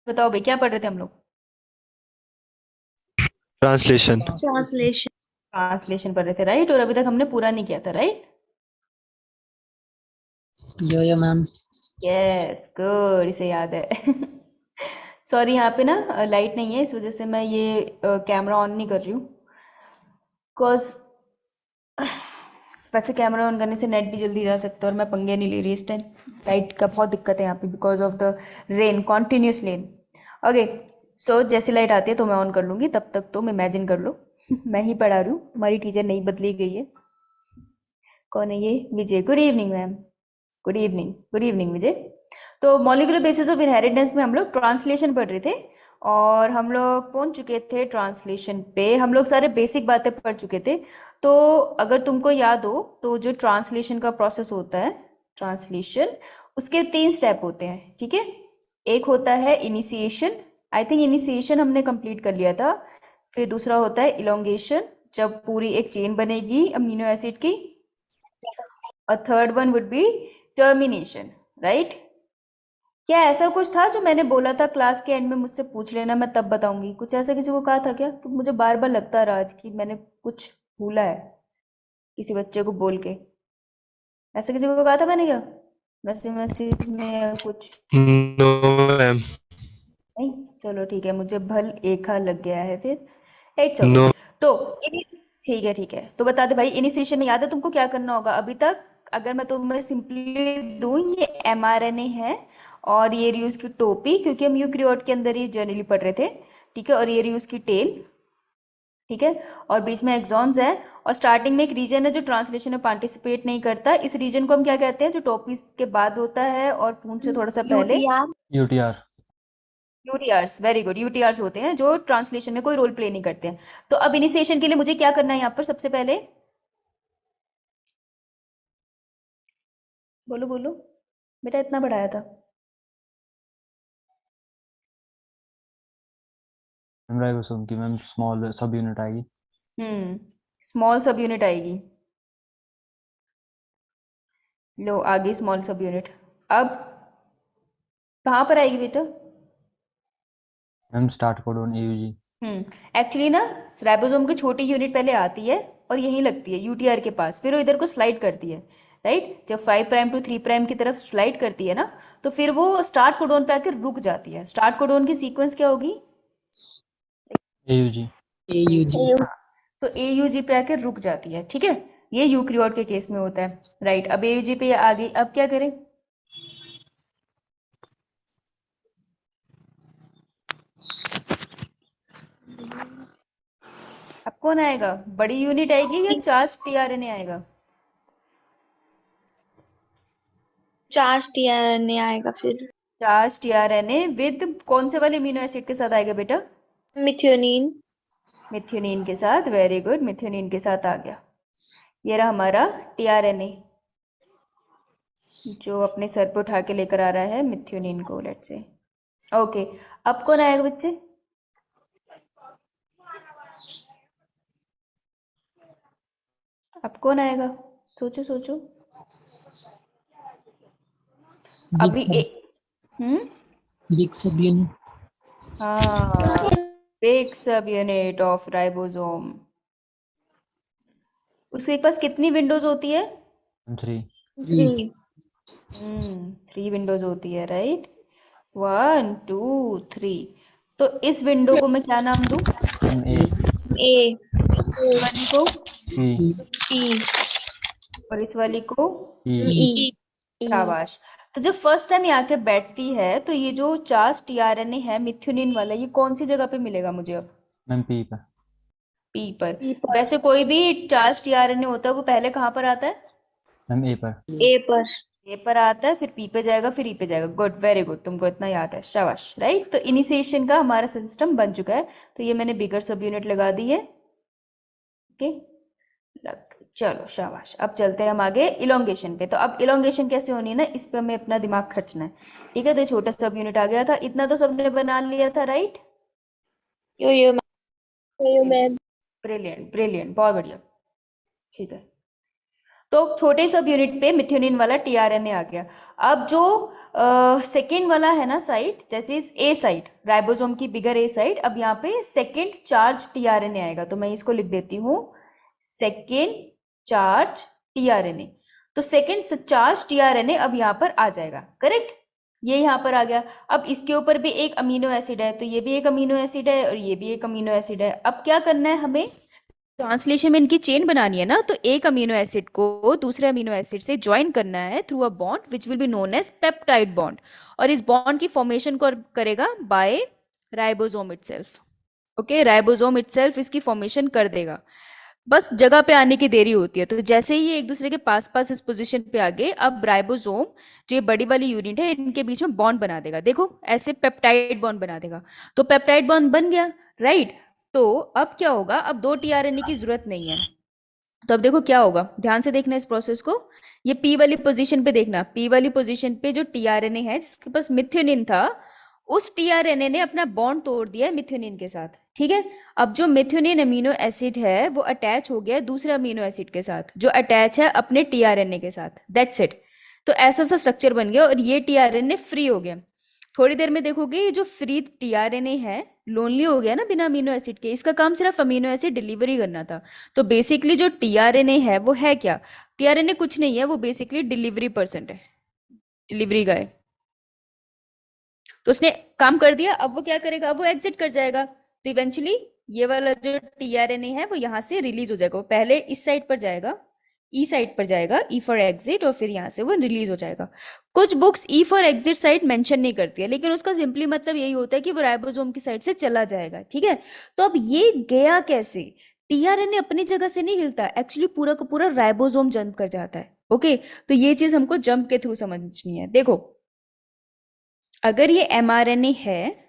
बताओ भाई क्या पढ़ रहे थे हम लोग? ट्रांसलेशन। ट्रांसलेशन। ट्रांसलेशन पढ़ रहे थे, राइट? और अभी तक हमने पूरा नहीं किया था, राइट? यो मैम। यस, गुड, इसे याद है। सॉरी, यहाँ पे ना लाइट नहीं है, इस वजह से मैं ये कैमरा ऑन नहीं कर रही हूँ। बिकॉज वैसे कैमरा ऑन करने से नेट भी जल्दी जा सकता है और मैं पंगे नहीं ले रही इस टाइम। लाइट का बहुत दिक्कत है यहाँ पे because of the rain, continuous rain. Okay, so जैसी लाइट आती है तो मैं ऑन कर लूँगी, तब तक तुम इमेजिन कर लो। मैं ही पढ़ा रही हूँ, हमारी टीचर नहीं बदली गई है। कौन है ये? Vijay. Good evening ma'am. Good evening, good evening Vijay. तो मॉलिक्यूलर बेसिस ऑफ इनहेरिटेंस में हम लोग ट्रांसलेशन पढ़ रहे थे और हम लोग पहुंच चुके थे ट्रांसलेशन पे। हम लोग सारे बेसिक बातें पढ़ चुके थे। तो अगर तुमको याद हो तो जो ट्रांसलेशन का प्रोसेस होता है, ट्रांसलेशन, उसके 3 स्टेप होते हैं, ठीक है? एक होता है इनिशिएशन, आई थिंक इनिशिएशन हमने कंप्लीट कर लिया था। फिर दूसरा होता है इलोंगेशन, जब पूरी एक चेन बनेगी अमीनो एसिड की। और third one would be termination, right? क्या ऐसा कुछ था जो मैंने बोला था क्लास के एंड में मुझसे पूछ लेना, मैं तब बताऊंगी? कुछ ऐसा किसी को कहा था क्या? तो मुझे बार बार लगता रहा आज कि मैंने कुछ भूला है किसी बच्चे को बोल के। ऐसा किसी को कहा था मैंने क्या? मैसेज में या कुछ? No ma'am. नहीं? चलो ठीक है, मुझे भल एखा लग गया है फिर। It's okay. नो। तो ठीक है, ठीक है, तो बता दे भाई, इनिशिएशन में याद है तुमको क्या करना होगा अभी तक? अगर मैं तुम्हें सिंपली दूं, ये mRNA है और ये रही उसकी टोपी, क्योंकि हम यूक्रियोट के अंदर ही जनरली पढ़ रहे थे, ठीक है? और ये रही उसकी टेल, ठीक है? और बीच में एक्सॉन्स है और स्टार्टिंग में एक रीजन है जो ट्रांसलेशन में पार्टिसिपेट नहीं करता। इस रीजन को हम क्या कहते हैं? जो टोपी के बाद होता है और पूंछ से थोड़ा सा पहले। यूटीआर। यूटीआर। यूटीआर्स, वेरी गुड, यूटीआर्स होते हैं जो ट्रांसलेशन में कोई रोल प्ले नहीं करते हैं। तो अब इनिशिएशन के लिए मुझे क्या करना है यहाँ पर सबसे पहले? बोलो बोलो, बेटा इतना बढ़ाया था। मैम राइबोसोम की मैम स्मॉल सब यूनिट आएगी। स्मॉल सब यूनिट आएगी। लो, आ गई स्मॉल सब यूनिट। अब कहाँ पर आएगी बेटा? Ma'am start codon AUG. Actually ना, राइबोसोम की छोटी यूनिट पहले आती है और यहीं लगती है यूटीआर के पास, फिर वो इधर को स्लाइड करती है, राइट? जब 5 प्राइम टू 3 प्राइम की तरफ स्लाइड करती है ना, तो फिर वो स्टार्ट कोडोन पे आकर रुक जाती है। स्टार्ट कोडोन की सीक्वेंस क्या होगी? एयूजी। एयूजी। हाँ, तो AUG पे आकर रुक जाती है, ठीक है? ये यूक्रियोट के केस में होता है, राइट? अब AUG पे आ गई, अब क्या करें? अब कौन आएगा? बड़ी यूनिट आएगी या चार्ज टीआरएनए आएगा? चार्ज टीआरएनए आएगा फिर। चार्ज टीआरएनए विद कौन से वाले अमीनो एसिड के साथ आएगा बेटा? मिथ्योनिन। मिथ्योनिन के साथ, वेरी गुड, मिथ्योनिन के साथ आ गया। ये रहा हमारा टीआरएनए जो अपने सर पे उठा के लेकर आ रहा है मिथ्योनिन को, लेट्स से। ओके, अब कौन आएगा बच्चे? अब कौन आएगा? सोचो सोचो। बिग अभी सब हम्म बिग सब यूनिट। हाँ, बिग सब यूनिट ऑफ राइबोसोम। उसके पास कितनी विंडोज होती है? 3। 3। 3 विंडोज होती है, राइट? 1 2 3। तो इस विंडो को मैं क्या नाम दूं? मैम ए। ए। इस वाली को? ई। ई। और इस वाली को? ई। ई। शाबाश। तो जब फर्स्ट टाइम ये आके बैठती है तो ये जो चार्ज टीआरएनए है मिथ्योनिन वाला, ये कौन सी जगह पे मिलेगा मुझे अब? मैम पी पर। पी पर। ई पर। वैसे कोई भी चार्ज टीआरएनए होता है वो पहले कहाँ पर आता है? मैम ए पर। ए पर। ए पर आता है, फिर पी पे जाएगा, फिर ई पे जाएगा। गुड, वेरी गुड, तुमको इतना याद है, शाबाश, राइट? तो इनिशिएशन का हमारा सिस्टम बन चुका है। तो ये मैंने बिगर सब यूनिट लगा दी है, ओके? लग चलो, शाबाश। अब चलते हैं हम आगे इलोंगेशन पे। तो अब इलोंगेशन कैसे होनी है ना, इस पे हमें अपना दिमाग खर्चना है, ठीक है? तो ये छोटा सब यूनिट आ गया था, इतना तो सबने बना लिया था, राइट? यो मैम। ब्रिलियंट ब्रिलियंट, बहुत बढ़िया, ठीक है। तो छोटे सब यूनिट पे मिथ्योनिन वाला टीआरएनए आ गया। अब जो सेकेंड वाला है ना site, that is a site, ribosome की बिगर ए साइट। अब यहाँ पे सेकेंड चार्ज टीआरएनए आएगा, तो मैं इसको लिख देती हूँ सेकेंड चार्ज टीआरएनए। तो सेकेंड चार्ज टीआरएनए अब यहाँ पर आ जाएगा, करेक्ट, ये यहाँ पर आ गया। अब इसके ऊपर भी एक अमीनो एसिड है, तो ये भी एक अमीनो एसिड है और ये भी एक अमीनो एसिड है। अब क्या करना है हमें, ट्रांसलेशन में इनकी चेन बनानी है ना, तो एक अमीनो एसिड को दूसरे अमीनो एसिड से ज्वाइन करना है through a bond which will be known as peptide bond, और इस बॉन्ड की फॉर्मेशन को करेगा by ribosome itself. Okay, ribosome itself इसकी फॉर्मेशन कर देगा, बस जगह पे आने की देरी होती है। तो जैसे ही ये एक दूसरे के पास पास इस पोजीशन पे आ गए, अब राइबोसोम जो ये बड़ी वाली यूनिट है इनके बीच में बॉन्ड बना देगा, देखो ऐसे पेप्टाइड बॉन्ड बना देगा। तो पेप्टाइड बॉन्ड बन गया, राइट। तो अब क्या होगा, अब 2 टीआरएनए की जरूरत नहीं है। तो अब देखो क्या होगा, ध्यान से देखना इस प्रोसेस को। ये पी वाली पोजीशन पे देखना, पी वाली पोजीशन पे जो टीआरएनए है जिसके पास मिथ्योनिन था, उस टीआरएनए ने अपना बॉन्ड तोड़ दिया है मिथ्योनिन के साथ, ठीक है। अब जो मिथ्योनिन अमीनो एसिड है वो अटैच हो गया है दूसरे अमीनो एसिड के साथ जो अटैच है अपने टीआरएनए के साथ, दैट्स इट। तो ऐसा सा स्ट्रक्चर बन गया और ये टीआरएनए फ्री हो गया। थोड़ी देर में देखोगे ये जो फ्री टीआरएनए है लोनली हो गया ना बिना अमीनो एसिड के, इसका काम सिर्फ अमीनो एसिड डिलीवरी करना था। तो बेसिकली जो टीआरएनए है वो है क्या, टीआरएनए कुछ नहीं है, वो बेसिकली डिलीवरी पर्सन है, डिलीवरी गाय। तो उसने काम कर दिया, अब वो क्या करेगा, अब वो एग्जिट कर जाएगा। तो इवेंचुअली ये वाला जो टीआरएनए है वो यहाँ से रिलीज हो जाएगा, वो पहले इस साइड पर जाएगा, ई साइड पर जाएगा, ई फॉर एग्जिट, और फिर यहाँ से वो रिलीज हो जाएगा। कुछ books E for exit side mention नहीं करती है, लेकिन उसका सिंपली मतलब यही होता है कि वो राइबोसोम की साइड से चला जाएगा, ठीक है। तो अब ये गया कैसे, टीआरएनए अपनी जगह से नहीं हिलता, एक्चुअली पूरा का पूरा राइबोसोम जंप कर जाता है। ओके, तो ये चीज हमको जंप के थ्रू समझनी है। देखो अगर ये एमआरएनए है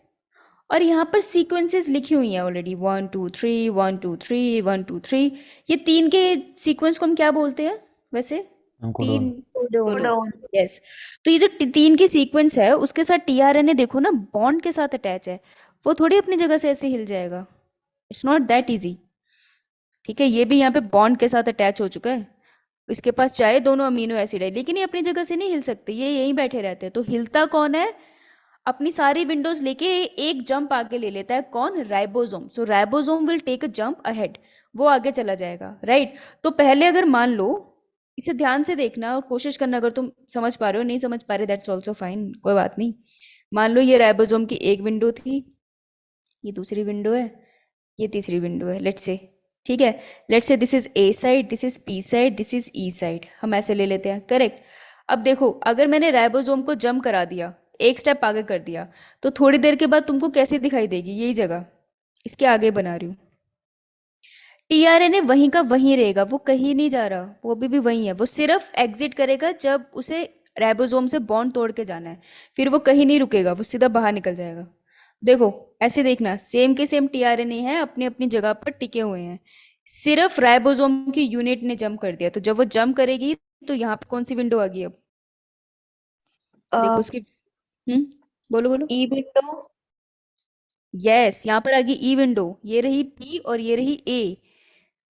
और यहाँ पर सीक्वेंसेस लिखी हुई हैं ऑलरेडी 1 2 3 1 2 3 1 2 3, ये 3 के सीक्वेंस को हम क्या बोलते हैं वैसे, कोडोन। 3 कोडोन। यस। तो ये जो 3 की सीक्वेंस है उसके साथ टीआरएनए देखो ना बॉन्ड के साथ अटैच है, वो थोड़ी अपनी जगह से ऐसे हिल जाएगा, इट्स नॉट दैट इजी, ठीक है। ये भी यहाँ पे बॉन्ड के साथ अटैच हो चुका है, इसके पास चाहे दोनों अमीनो एसिड है लेकिन ये अपनी जगह से नहीं हिल सकते, ये यहीं बैठे रहते हैं। तो हिलता कौन है, अपनी सारी विंडोज लेके एक जंप आगे ले लेता है, कौन, ribosome. So ribosome will take a jump ahead, वो आगे चला जाएगा, राइट। तो पहले अगर मान लो, इसे ध्यान से देखना और कोशिश करना, अगर तुम समझ पा रहे हो, नहीं समझ पा रहे दैट्स ऑल्सो फाइन, कोई बात नहीं। मान लो ये राइबोसोम की एक विंडो थी, ये दूसरी विंडो है, ये तीसरी विंडो है, लेट्स से, ठीक है। Let's say this is a side, this is P side, this is E side, हम ऐसे ले लेते हैं, करेक्ट। अब देखो अगर मैंने राइबोसोम को जंप करा दिया, एक स्टेप आगे कर दिया, तो थोड़ी देर के बाद तुमको कैसी दिखाई देगी, यही जगह, इसके आगे बना रही हूँ। टीआरएनए वहीं का वहीं रहेगा, वो कहीं नहीं जा रहा, वो अभी भी वहीं है, वो सिर्फ एग्जिट करेगा जब उसे राइबोसोम से बॉन्ड तोड़ के जाना है, फिर वो कहीं नहीं रुकेगा, वो सीधा बाहर निकल जाएगा। देखो ऐसे देखना, सेम के सेम टीआरएनए है, अपनी अपनी जगह पर टिके हुए हैं, सिर्फ राइबोसोम की यूनिट ने जंप कर दिया। तो जब वो जंप करेगी तो यहाँ पे कौन सी विंडो आ गई, अब देखो उसकी, बोलो बोलो, ई विंडो। यस, यहाँ पर आ गई ई विंडो, ये रही पी और ये रही ए।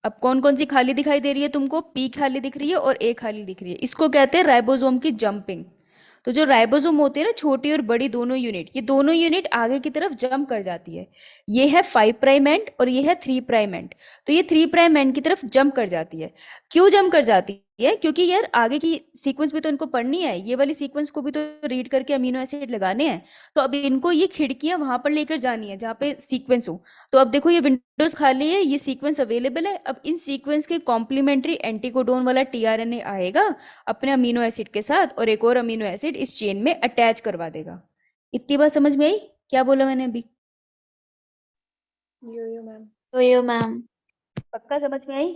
अब कौन कौन सी खाली दिखाई दे रही है तुमको, पी खाली दिख रही है और ए खाली दिख रही है, इसको कहते हैं राइबोसोम की जंपिंग। तो जो राइबोसोम होते हैं ना, छोटी और बड़ी दोनों यूनिट, ये दोनों यूनिट आगे की तरफ जंप कर जाती है, ये है 5 प्राइम एंड और ये है 3 प्राइम एंड। तो ये 3 प्राइम एंड की तरफ जंप कर जाती है। क्यों जंप कर जाती है, क्योंकि यार आगे की सीक्वेंस भी तो इनको पढ़नी है, ये वाली सीक्वेंस को भी तो रीड करके अमीनो एसिड लगाने हैं। तो अब इनको ये खिड़कियां वहां पर लेकर जानी है जहाँ पे सीक्वेंस हो। तो अब देखो ये विंडोज खाली है, ये सीक्वेंस अवेलेबल है, अब इन सीक्वेंस के कॉम्प्लीमेंट्री एंटीकोडोन वाला टीआरएनए आएगा अपने अमीनो एसिड के साथ और एक और अमीनो एसिड इस चेन में अटैच करवा देगा। इतनी बात समझ में आई, क्या बोला मैंने अभी, यो मैम। यो मैम। पक्का समझ में आई।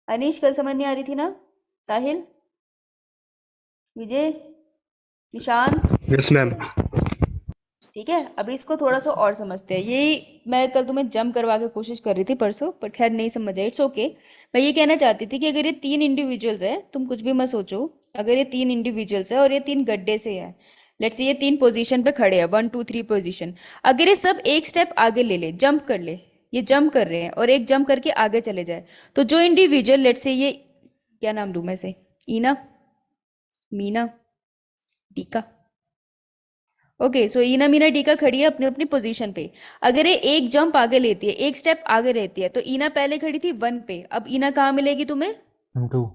अनीश कल समझ नहीं आ रही थी ना, साहिल, विजय, निशान, यस मैम। ठीक है। अभी इसको थोड़ा सा और समझते हैं। ये मैं कल तुम्हें जंप करवा के कोशिश कर रही थी परसों, पर खैर नहीं समझ आई, इट्स ओके। मैं ये कहना चाहती थी कि अगर ये 3 इंडिविजुअल्स है, तुम कुछ भी मत सोचो, अगर ये 3 इंडिविजुअल्स है और ये 3 गड्ढे से है, लेट्स से ये 3 पोजीशन पे खड़े हैं, 1 2 3 पोजीशन, अगर ये सब एक स्टेप आगे ले ले, जंप कर ले, ये जंप कर रहे हैं और एक जंप करके आगे चले जाए, तो जो इंडिविजुअल, लेट्स से ये, क्या नाम दूं मैं से, ईना, मीना, टीका, ओके, सो ईना मीना टीका खड़ी है अपनी अपनी पोजीशन पे। अगर ये एक जंप आगे लेती है, एक स्टेप आगे रहती है, तो ईना पहले खड़ी थी 1 पे, अब ईना कहाँ मिलेगी तुम्हें? मैम 2।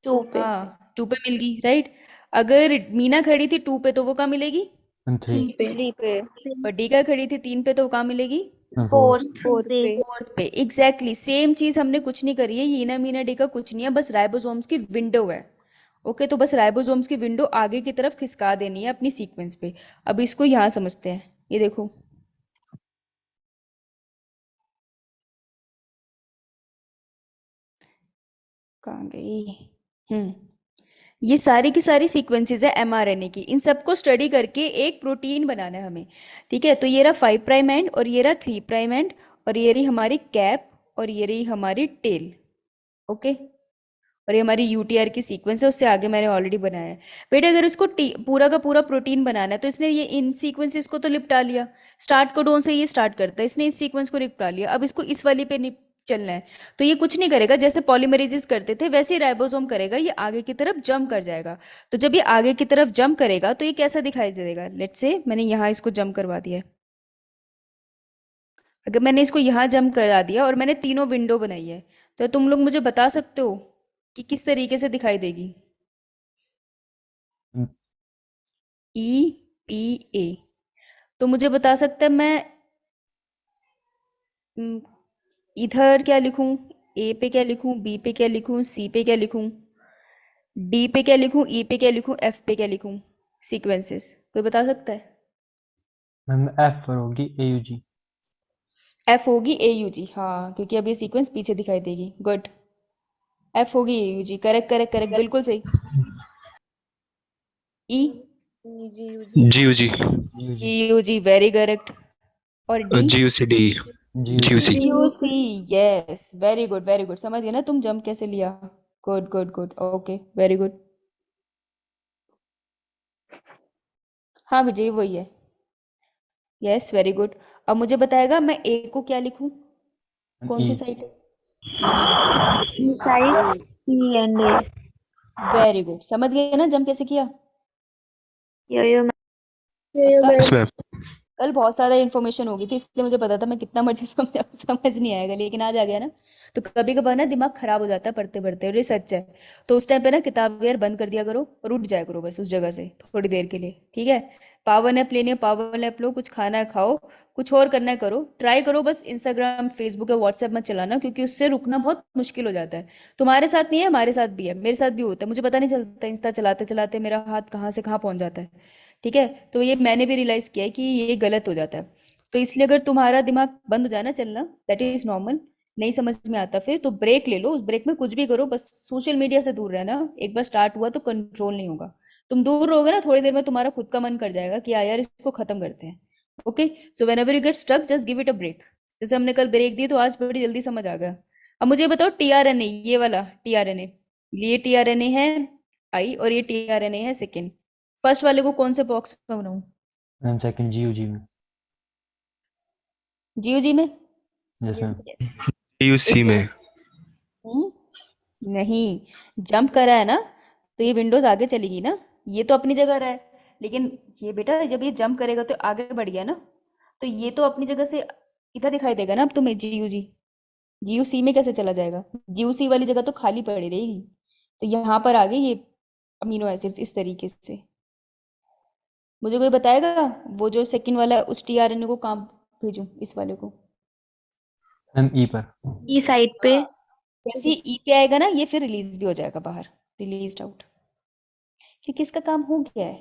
2 पे। हाँ, 2 पे मिल गई, राइट। अगर मीना खड़ी थी 2 पे, तो वो कहाँ मिलेगी? मैम 3। 3 पे। 3 पे। और टीका खड़ी थी 3 पे, तो वो कहाँ मिलेगी? मैम 4। 4 पे। 4 पे। एग्जैक्टली सेम चीज हमने कुछ नहीं करी है, ये ईना मीना टीका कुछ नहीं है, बस राइबोसोम्स की विंडो है। ओके, तो बस राइबोसोम्स की विंडो आगे की तरफ खिसका देनी है अपनी सीक्वेंस पे। अब इसको यहाँ समझते हैं, ये देखो। कहाँ गई? हम्म ये सारी की सारी सीक्वेंसेस है एमआरएनए की, इन सबको स्टडी करके एक प्रोटीन बनाना है हमें। ठीक है, तो ये रहा 5 प्राइम एंड, और ये रहा 3 प्राइम एंड, और ये रही हमारी कैप, और ये रही हमारी टेल। ओके, और ये हमारी यूटीआर की सीक्वेंस है, उससे आगे मैंने ऑलरेडी बनाया है। बेटे अगर इसको पूरा का पूरा प्रोटीन बनाना है, तो इसने ये इन सीक्वेंसेस को तो लिपटा लिया। स्टार्ट कोडोन से ये स्टार्ट करता है, इसने इस सीक्वेंस को लिपटा लिया, अब इसको इस वाली पे चलना है। तो ये कुछ नहीं करेगा, जैसे पॉलीमरेजेस करते थे वैसे ही राइबोसोम करेगा, ये आगे की तरफ जंप कर जाएगा। तो जब ये आगे की तरफ जंप करेगा तो ये कैसा दिखाई देगा? लेट्स से मैंने यहाँ इसको जंप करवा दिया है। अगर मैंने इसको यहाँ जंप करा दिया और मैंने तीनों विंडो बनाई है, तो तुम लोग मुझे बता सकते हो कि किस तरीके से दिखाई देगी? E P A. तो मुझे बता सकता है मैं हम्म, इधर क्या लिखूं? ए पे क्या लिखूं? बी पे क्या लिखूं? सी पे क्या लिखूं? डी पे क्या लिखूं? ई पे क्या लिखूं? एफ पे क्या लिखूं? सीक्वेंसेस कोई बता सकता है? मैम F पर होगी AUG। एफ होगी ए यू जी, हाँ, क्योंकि अब ये सीक्वेंस पीछे दिखाई देगी। गुड, एफ होगी A U G, correct correct correct, बिल्कुल सही। E GUG E U G, very correct. और D? GUCD GUC। GUC U C, yes, very good very good, समझ गए ना तुम जंप कैसे लिया? Good good good, okay, very good. हाँ विजय, वही है। Yes, very good. अब मुझे बताएगा मैं ए को क्या लिखूं? कौन सी E। साइड है? E, side E and A. Very good, समझ गए ना जंप कैसे किया? यो पक्का? yes मैम कल बहुत सारा इन्फॉर्मेशन होगी थी, इसलिए मुझे पता था मैं कितना मर्जी समझाऊं समझ नहीं आएगा, लेकिन आज आ गया ना। तो कभी कभार ना दिमाग खराब हो जाता है पढ़ते पढ़ते, और ये सच है। तो उस टाइम पे ना किताब यार बंद कर दिया करो और उठ जाया करो बस उस जगह से थोड़ी देर के लिए, ठीक है? पावर नैप लेनी है पावर नैप लो, कुछ खाना है खाओ, कुछ और करना है करो, ट्राई करो बस इंस्टाग्राम फेसबुक या व्हाट्सएप मत चलाना, क्योंकि उससे रुकना बहुत मुश्किल हो जाता है। तुम्हारे साथ नहीं है, हमारे साथ भी है, मेरे साथ भी होता है, मुझे पता नहीं चलता इंस्टा चलाते चलाते मेरा हाथ कहाँ से कहाँ पहुंच जाता है। ठीक है, तो ये मैंने भी रियलाइज किया है कि ये गलत हो जाता है। तो इसलिए अगर तुम्हारा दिमाग बंद हो जाए ना चलना, दैट इज नॉर्मल, नहीं समझ में आता फिर तो ब्रेक ले लो, उस ब्रेक में कुछ भी करो, बस सोशल मीडिया से दूर रहना। एक बार स्टार्ट हुआ तो कंट्रोल नहीं होगा। तुम दूर रहोगे ना, थोड़ी देर में तुम्हारा खुद का मन कर जाएगा कि यार इसको खत्म करते हैं। Okay, so whenever you get stuck just give it a break. जैसे हमने कल ब्रेक दी तो आज बड़ी जल्दी समझ आ गया। अब मुझे बताओ टीआरएनए, ये वाला टीआरएनए, ये टीआरएनए है आई, और ये टीआरएनए है सेकेंड। फर्स्ट वाले को कौन से बॉक्स में बनाऊं? मैम सेकंड GUG में। जीओ जी में? Yes ma'am. यस, GUC में नहीं, जंप करा है ना, तो ये विंडोज आगे चलेगी ना, ये तो अपनी जगह रहा है। लेकिन ये बेटा जब ये जंप करेगा तो आगे बढ़ गया ना, तो ये तो अपनी जगह से इधर दिखाई देगा ना अब तुम्हें जीयू जी। जीयू सी में कैसे चला जाएगा? जीयू सी वाली जगह तो खाली पड़ी रहेगी। तो यहाँ पर आ गए ये अमीनो एसिड्स इस तरीके से। मुझे कोई बताएगा वो जो सेकंड वाला है, उस टीआरएनए को कहाँ भेजूं, इस वाले को? मैम E पर। ई साइड पे। जैसे ही ई पे आएगा ना, ये फिर रिलीज भी हो जाएगा बाहर, रिलीज आउट, क्योंकि इसका काम हो गया है,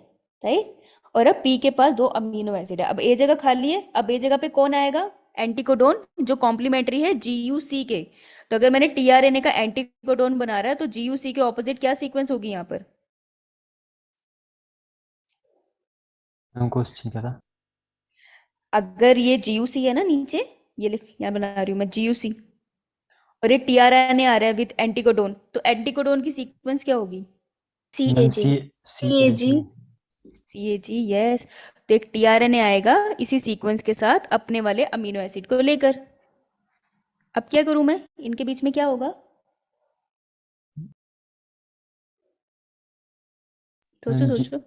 राइट? और अब पी के पास दो अमीनो एसिड है, अब ए जगह खाली है, अब ए जगह पे कौन आएगा? एंटीकोडोन, जो कॉम्प्लीमेंट्री है जीयूसी के। तो अगर मैंने टीआरएनए का एंटीकोडोन बना रहा है, तो जीयूसी के ऑपोजिट क्या सीक्वेंस होगी यहाँ पर? मैम क्वेश्चन क्या था? अगर ये जीयूसी है ना नीचे, ये लिख यहाँ बना रही हूँ मैं जीयूसी, और ये टीआरएनए आ रहा है विद एंटीकोडोन, तो एंटीकोडोन की सीक्वेंस क्या होगी? सी मैम ए जी। सी ए जी। सी ए जी, यस। तो एक टीआरएनए आएगा इसी सीक्वेंस के साथ अपने वाले अमीनो एसिड को लेकर। अब क्या करूं मैं, इनके बीच में क्या होगा? सोचो मैम सोचो।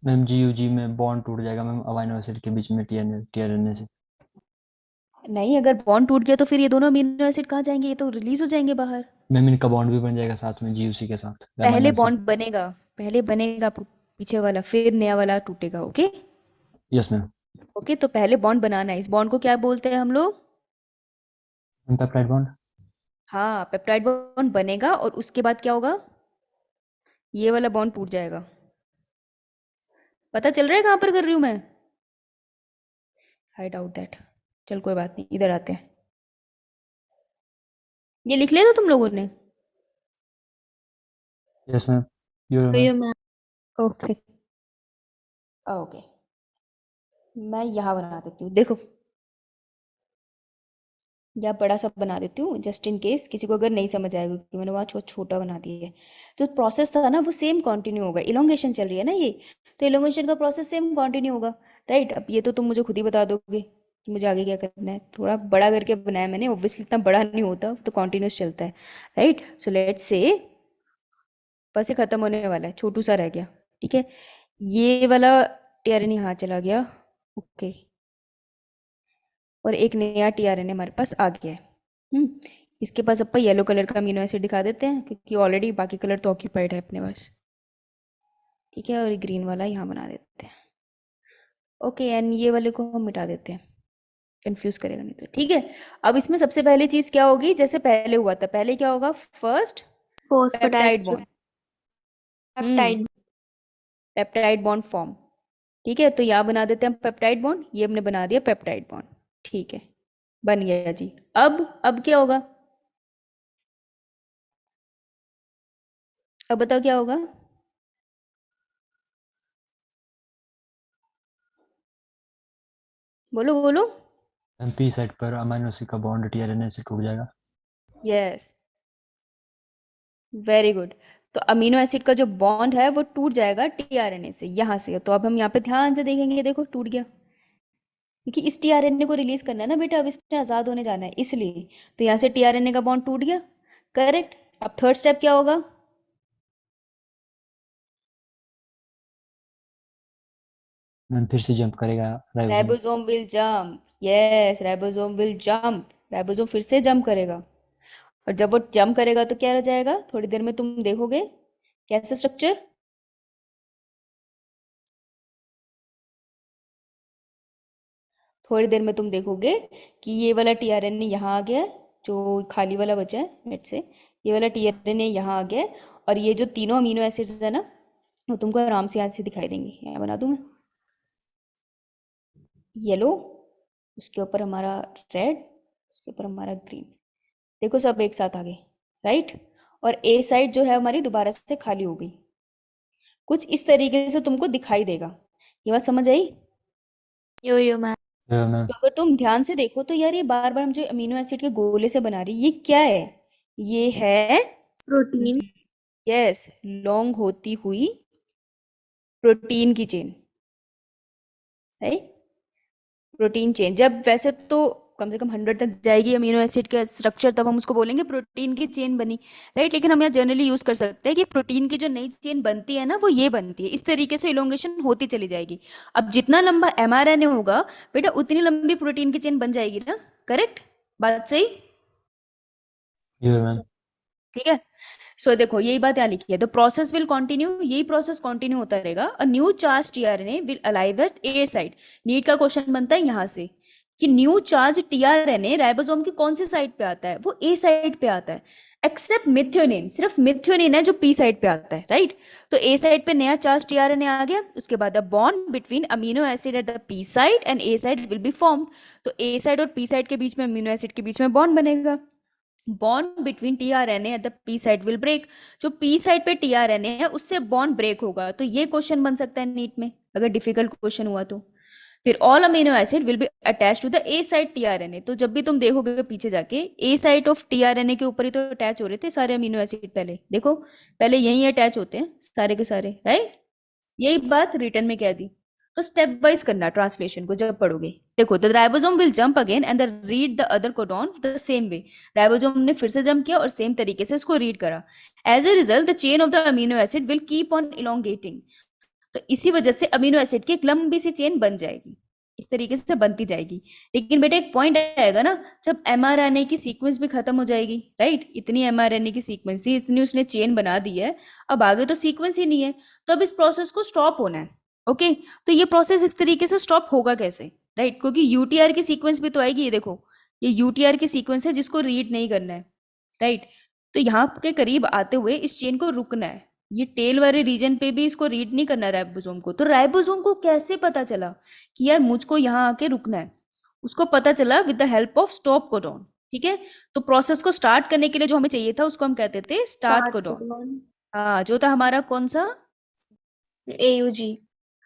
मैम GUG में बॉन्ड टूट जाएगा मैम अमाइनो एसिड के बीच में tRNA से। नहीं, अगर बॉन्ड टूट गया तो फिर ये दोनों अमीनो एसिड कहाँ जाएंगे? ये तो रिलीज हो जाएंगे बाहर। मैम इनका बॉन्ड भी बन जाएगा साथ में GUC के साथ पहले अमाइनो एसिड। बॉन्ड बनेगा, पहले बनेगा पीछे वाला, फिर नया वाला टूटेगा। Okay yes ma'am. ओके, तो पहले बॉन्ड बनाना है। इस बॉन्ड को क्या बोलते हैं हम लोग? Peptide bond. हाँ, पेप्टाइड बॉन्ड बनेगा और उसके बाद क्या होगा? ये वाला बॉन्ड टूट जाएगा। पता चल रहा है कहाँ पर कर रही हूँ मैं? I doubt that. चल कोई बात नहीं, इधर आते हैं। ये लिख लिया था तुम लोगों ने? Yes ma'am. Yo yo ma'am. Okay okay, मैं यहाँ बना देती हूँ। देखो, या बड़ा सा बना देती हूँ जस्ट इन केस किसी को अगर नहीं समझ आएगा, क्योंकि मैंने वहाँ छोटा बना दिया है। तो प्रोसेस था ना वो सेम कंटिन्यू होगा। इलोंगेशन चल रही है ना ये, तो इलोंगेशन का प्रोसेस सेम कंटिन्यू होगा, राइट? अब ये तो तुम मुझे खुद ही बता दोगे कि मुझे आगे क्या करना है। थोड़ा बड़ा करके बनाया मैंने, ऑब्वियसली इतना बड़ा नहीं होता, तो कंटिन्यूस चलता है, राइट? सो लेट्स से पर से खत्म होने वाला है, छोटू सा रह गया, ठीक है? ये वाला टीआरएन यहाँ चला गया, ओके, और एक नया टीआरएन हमारे पास आ गया है। इसके पास अपन येलो कलर का अमीनो एसिड दिखा देते हैं, क्योंकि ऑलरेडी बाकी कलर तो ऑक्यूपाइड है अपने पास, ठीक है? और ग्रीन वाला यहाँ बना देते हैं, ओके। एंड ये वाले को हम मिटा देते हैं, कंफ्यूज करेगा नहीं तो, ठीक है? अब इसमें सबसे पहली चीज क्या होगी? जैसे पहले हुआ था, पहले क्या होगा? First peptide bond, peptide bond form, ठीक है? तो यहाँ बना देते हैं पेप्टाइड बॉन्ड, ये हमने बना दिया पेप्टाइड बॉन्ड, ठीक है, बन गया जी। अब क्या होगा? अब बताओ क्या होगा? बोलो बोलो। मैम पी साइड पर अमाइनो एसिड का बॉन्ड tRNA से टूट जाएगा। Yes, very good. तो अमीनो एसिड का जो बॉन्ड है वो टूट जाएगा टीआरएनए से, यहाँ से। तो अब हम यहाँ पे ध्यान से देखेंगे, देखो टूट गया, क्योंकि इस टीआरएनए को रिलीज करना है ना बेटा, अब इसने आजाद होने जाना है, इसलिए। तो यहाँ से टीआरएनए का बॉन्ड टूट गया, करेक्ट। अब थर्ड स्टेप क्या होगा? मैम फिर से जंप करेगा ribosome. Ribosome will jump, yes, ribosome will jump. Ribosome फिर से जंप करेगा, और जब वो जंप करेगा तो क्या रह जाएगा? थोड़ी देर में तुम देखोगे कैसा स्ट्रक्चर। थोड़ी देर में तुम देखोगे कि ये वाला टीआरएनए यहाँ आ गया है, जो खाली वाला बचा है नेट से, ये वाला टीआरएनए यहाँ आ गया है, और ये जो तीनों अमीनो एसिड्स है ना, वो तुमको आराम से यहाँ से दिखाई देंगे। यहाँ बना दूं मैं येलो, उसके ऊपर हमारा रेड, उसके ऊपर हमारा ग्रीन, देखो सब एक साथ आ गए, राइट? और ए साइड जो है हमारी दोबारा से खाली हो गई, कुछ इस तरीके से तुमको दिखाई देगा। ये बात समझ आई? Yo ma'am. मैम तो अगर तुम ध्यान से देखो तो यार, ये बार बार हम जो अमीनो एसिड के गोले से बना रही, ये क्या है? ये है प्रोटीन। यस, लॉन्ग होती हुई प्रोटीन की चेन, राइट? प्रोटीन चेन जब वैसे तो कम से कम 100 तक जाएगी अमीनो एसिड का स्ट्रक्चर, तब हम उसको बोलेंगे प्रोटीन की चेन बनी, राइट? लेकिन हम यहाँ जनरली यूज कर सकते हैं कि प्रोटीन की जो नई चेन बनती है ना, वो ये बनती है। इस तरीके से इलोंगेशन होती चली जाएगी। अब जितना लंबा एमआरएनए होगा बेटा, उतनी लंबी प्रोटीन की चेन बन जाएगी ना, करेक्ट? बात सही? Yo ma'am. ठीक है, सो देखो यही बात यहाँ लिखी है, द प्रोसेस विल कंटिन्यू, यही प्रोसेस कंटिन्यू होता रहेगा। A new charge tRNA will alive at A site. NEET का क्वेश्चन बनता है यहाँ से कि न्यू चार्ज टीआरएनए राइबोसोम की कौन सी साइट पे आता है? वो ए साइट पे आता है, एक्सेप्ट मिथ्योनिन, सिर्फ मिथ्योनिन है जो पी साइट पे आता है, राइट? तो ए साइट पे नया चार्ज टीआरएनए आ गया, उसके बाद the bond between amino acid eight the P site and A site will be formed. तो ए साइट और पी साइट के बीच में, अमीनो एसिड के बीच में बॉन्ड बनेगा। Bond between tRNA at the P site will break. जो पी साइट पे tRNA है उससे बॉन्ड ब्रेक होगा। तो ये क्वेश्चन बन सकता है नीट में, अगर डिफिकल्ट क्वेश्चन हुआ तो। फिर all amino acid will be attach to the A site tRNA. तो जब भी तुम देखोगे पीछे जाके, ए साइट ऑफ टीआरएनए के ऊपर ही तो अटैच हो रहे थे सारे अमीनो एसिड। पहले देखो, पहले यही अटैच होते हैं सारे के सारे, राइट? यही बात रिटर्न में कह दी। तो स्टेप वाइज करना ट्रांसलेशन को जब पढ़ोगे। देखो, the ribosome will jump again and the read the other codon the same way. Ribosome ने फिर से जंप किया और सेम तरीके से इसको रीड करा। As a result the chain of the amino acid will keep on elongating. तो इसी वजह से अमीनो एसिड की एक लंबी सी चेन बन जाएगी, इस तरीके से बनती जाएगी। लेकिन बेटा एक पॉइंट आएगा ना, जब एमआरएनए की सीक्वेंस भी खत्म हो जाएगी, राइट, इतनी एमआरएनए की सीक्वेंस थी, इतनी उसने चेन बना दी है, अब आगे तो सीक्वेंस ही नहीं है, तो अब इस प्रोसेस को स्टॉप होना है। ओके, तो ये प्रोसेस इस तरीके से स्टॉप होगा कैसे, राइट, क्योंकि यूटीआर की सीक्वेंस भी तो आएगी, ये देखो ये यूटीआर की सीक्वेंस है जिसको रीड नहीं करना है, राइट। तो यहाँ के करीब आते हुए इस चेन को रुकना है, ये टेल वाले रीजन पे भी इसको रीड नहीं करना राइबोसोम को। तो राइबोसोम को कैसे पता चला कि यार मुझको यहाँ आके रुकना है, उसको पता चला with the help of stop codon. ठीक है, तो प्रोसेस को स्टार्ट करने के लिए जो हमें चाहिए था उसको हम कहते थे स्टार्ट कोडॉन। हाँ, जो था हमारा कौन सा, AUG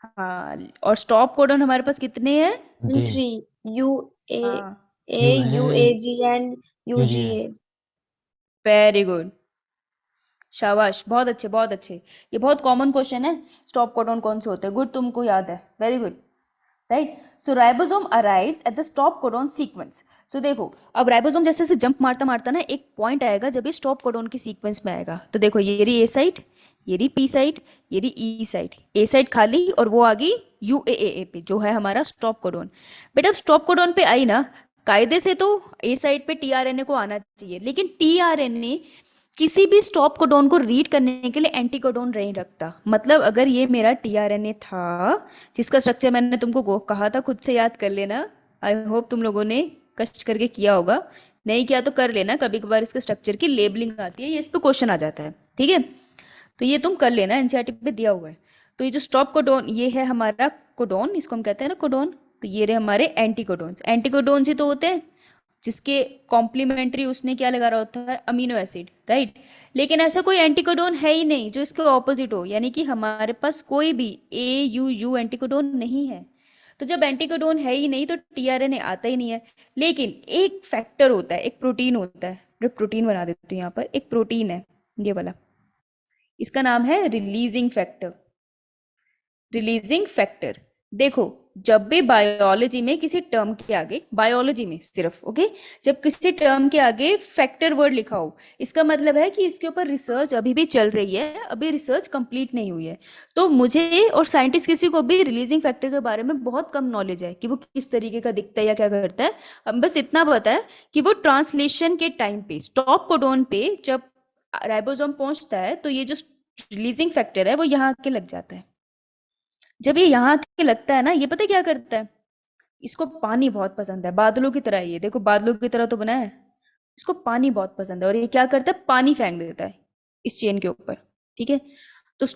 हाँ, और स्टॉप कोडॉन हमारे पास कितने हैं, जी 3 UA हाँ, UAG and UGA UGA। Very good, शाबाश, बहुत अच्छे बहुत अच्छे। ये बहुत कॉमन क्वेश्चन है, स्टॉप कोडॉन कौन से होते हैं, गुड, तुमको याद है, very good, right. So ribosome arrives at the stop codon sequence. So देखो अब राइबोसोम जैसे जैसे जंप मारता मारता ना एक पॉइंट आएगा जब ये स्टॉप कोडॉन की सीक्वेंस में आएगा। तो देखो ये रही ए साइड, ये रही पी साइड, ये रही ई साइड, ए साइड खाली और वो आ गई यूएए पे जो है हमारा स्टॉप कोडॉन। बेटा अब स्टॉप कोडॉन पे आई ना, कायदे से तो ए साइड पे टीआरएनए को आना चाहिए, लेकिन टीआरएनए किसी भी स्टॉप कोडॉन को रीड करने के लिए एंटी कोडॉन नहीं रखता। मतलब अगर ये मेरा टीआरएनए था जिसका स्ट्रक्चर मैंने तुमको कहा था खुद से याद कर लेना, आई होप तुम लोगों ने कष्ट करके किया होगा, नहीं किया तो कर लेना, कभी कभार इसके स्ट्रक्चर की लेबलिंग आती है, ये इस पे क्वेश्चन आ जाता है, ठीक है, तो ये तुम कर लेना, एनसीईआरटी पे दिया हुआ है। तो ये जो स्टॉप कोडॉन ये है हमारा कोडॉन, इसको हम कहते हैं ना कोडॉन, तो ये रहे हमारे एंटी कोडॉन्स। एंटी कोडॉन्स ही तो होते हैं जिसके कॉम्प्लीमेंट्री उसने क्या लगा रहा होता है, अमीनो एसिड, राइट। लेकिन ऐसा कोई एंटीकोडोन है ही नहीं जो इसके ऑपोजिट हो, यानी कि हमारे पास कोई भी AUU एंटीकोडोन नहीं है। तो जब एंटीकोडोन है ही नहीं तो टीआरएनए आता ही नहीं है। लेकिन एक फैक्टर होता है, एक प्रोटीन होता है, जो प्रोटीन बना देते हैं यहाँ पर, एक प्रोटीन है ये वाला, इसका नाम है रिलीजिंग फैक्टर। रिलीजिंग फैक्टर, देखो जब भी बायोलॉजी में किसी टर्म के आगे, बायोलॉजी में सिर्फ, ओके, जब किसी टर्म के आगे फैक्टर वर्ड लिखा हो, इसका मतलब है कि इसके ऊपर रिसर्च अभी भी चल रही है, अभी रिसर्च कंप्लीट नहीं हुई है। तो मुझे और साइंटिस्ट किसी को भी रिलीजिंग फैक्टर के बारे में बहुत कम नॉलेज है कि वो किस तरीके का दिखता है या क्या करता है। हम बस इतना पता है कि वो ट्रांसलेशन के टाइम पे स्टॉप कोडॉन पे जब राइबोसोम पहुंचता है तो ये जो रिलीजिंग फैक्टर है वो यहाँ के लग जाता है। जब ये यहाँ के लगता है ना, ये पता है क्या करता है, इसको पानी बहुत पसंद है, बादलों की तरह, ये देखो बादलों की तरह तो बना है, इसको पानी बहुत पसंद है और ये क्या करता है, पानी फेंक देता है इस चेन के ऊपर, ठीक है। तो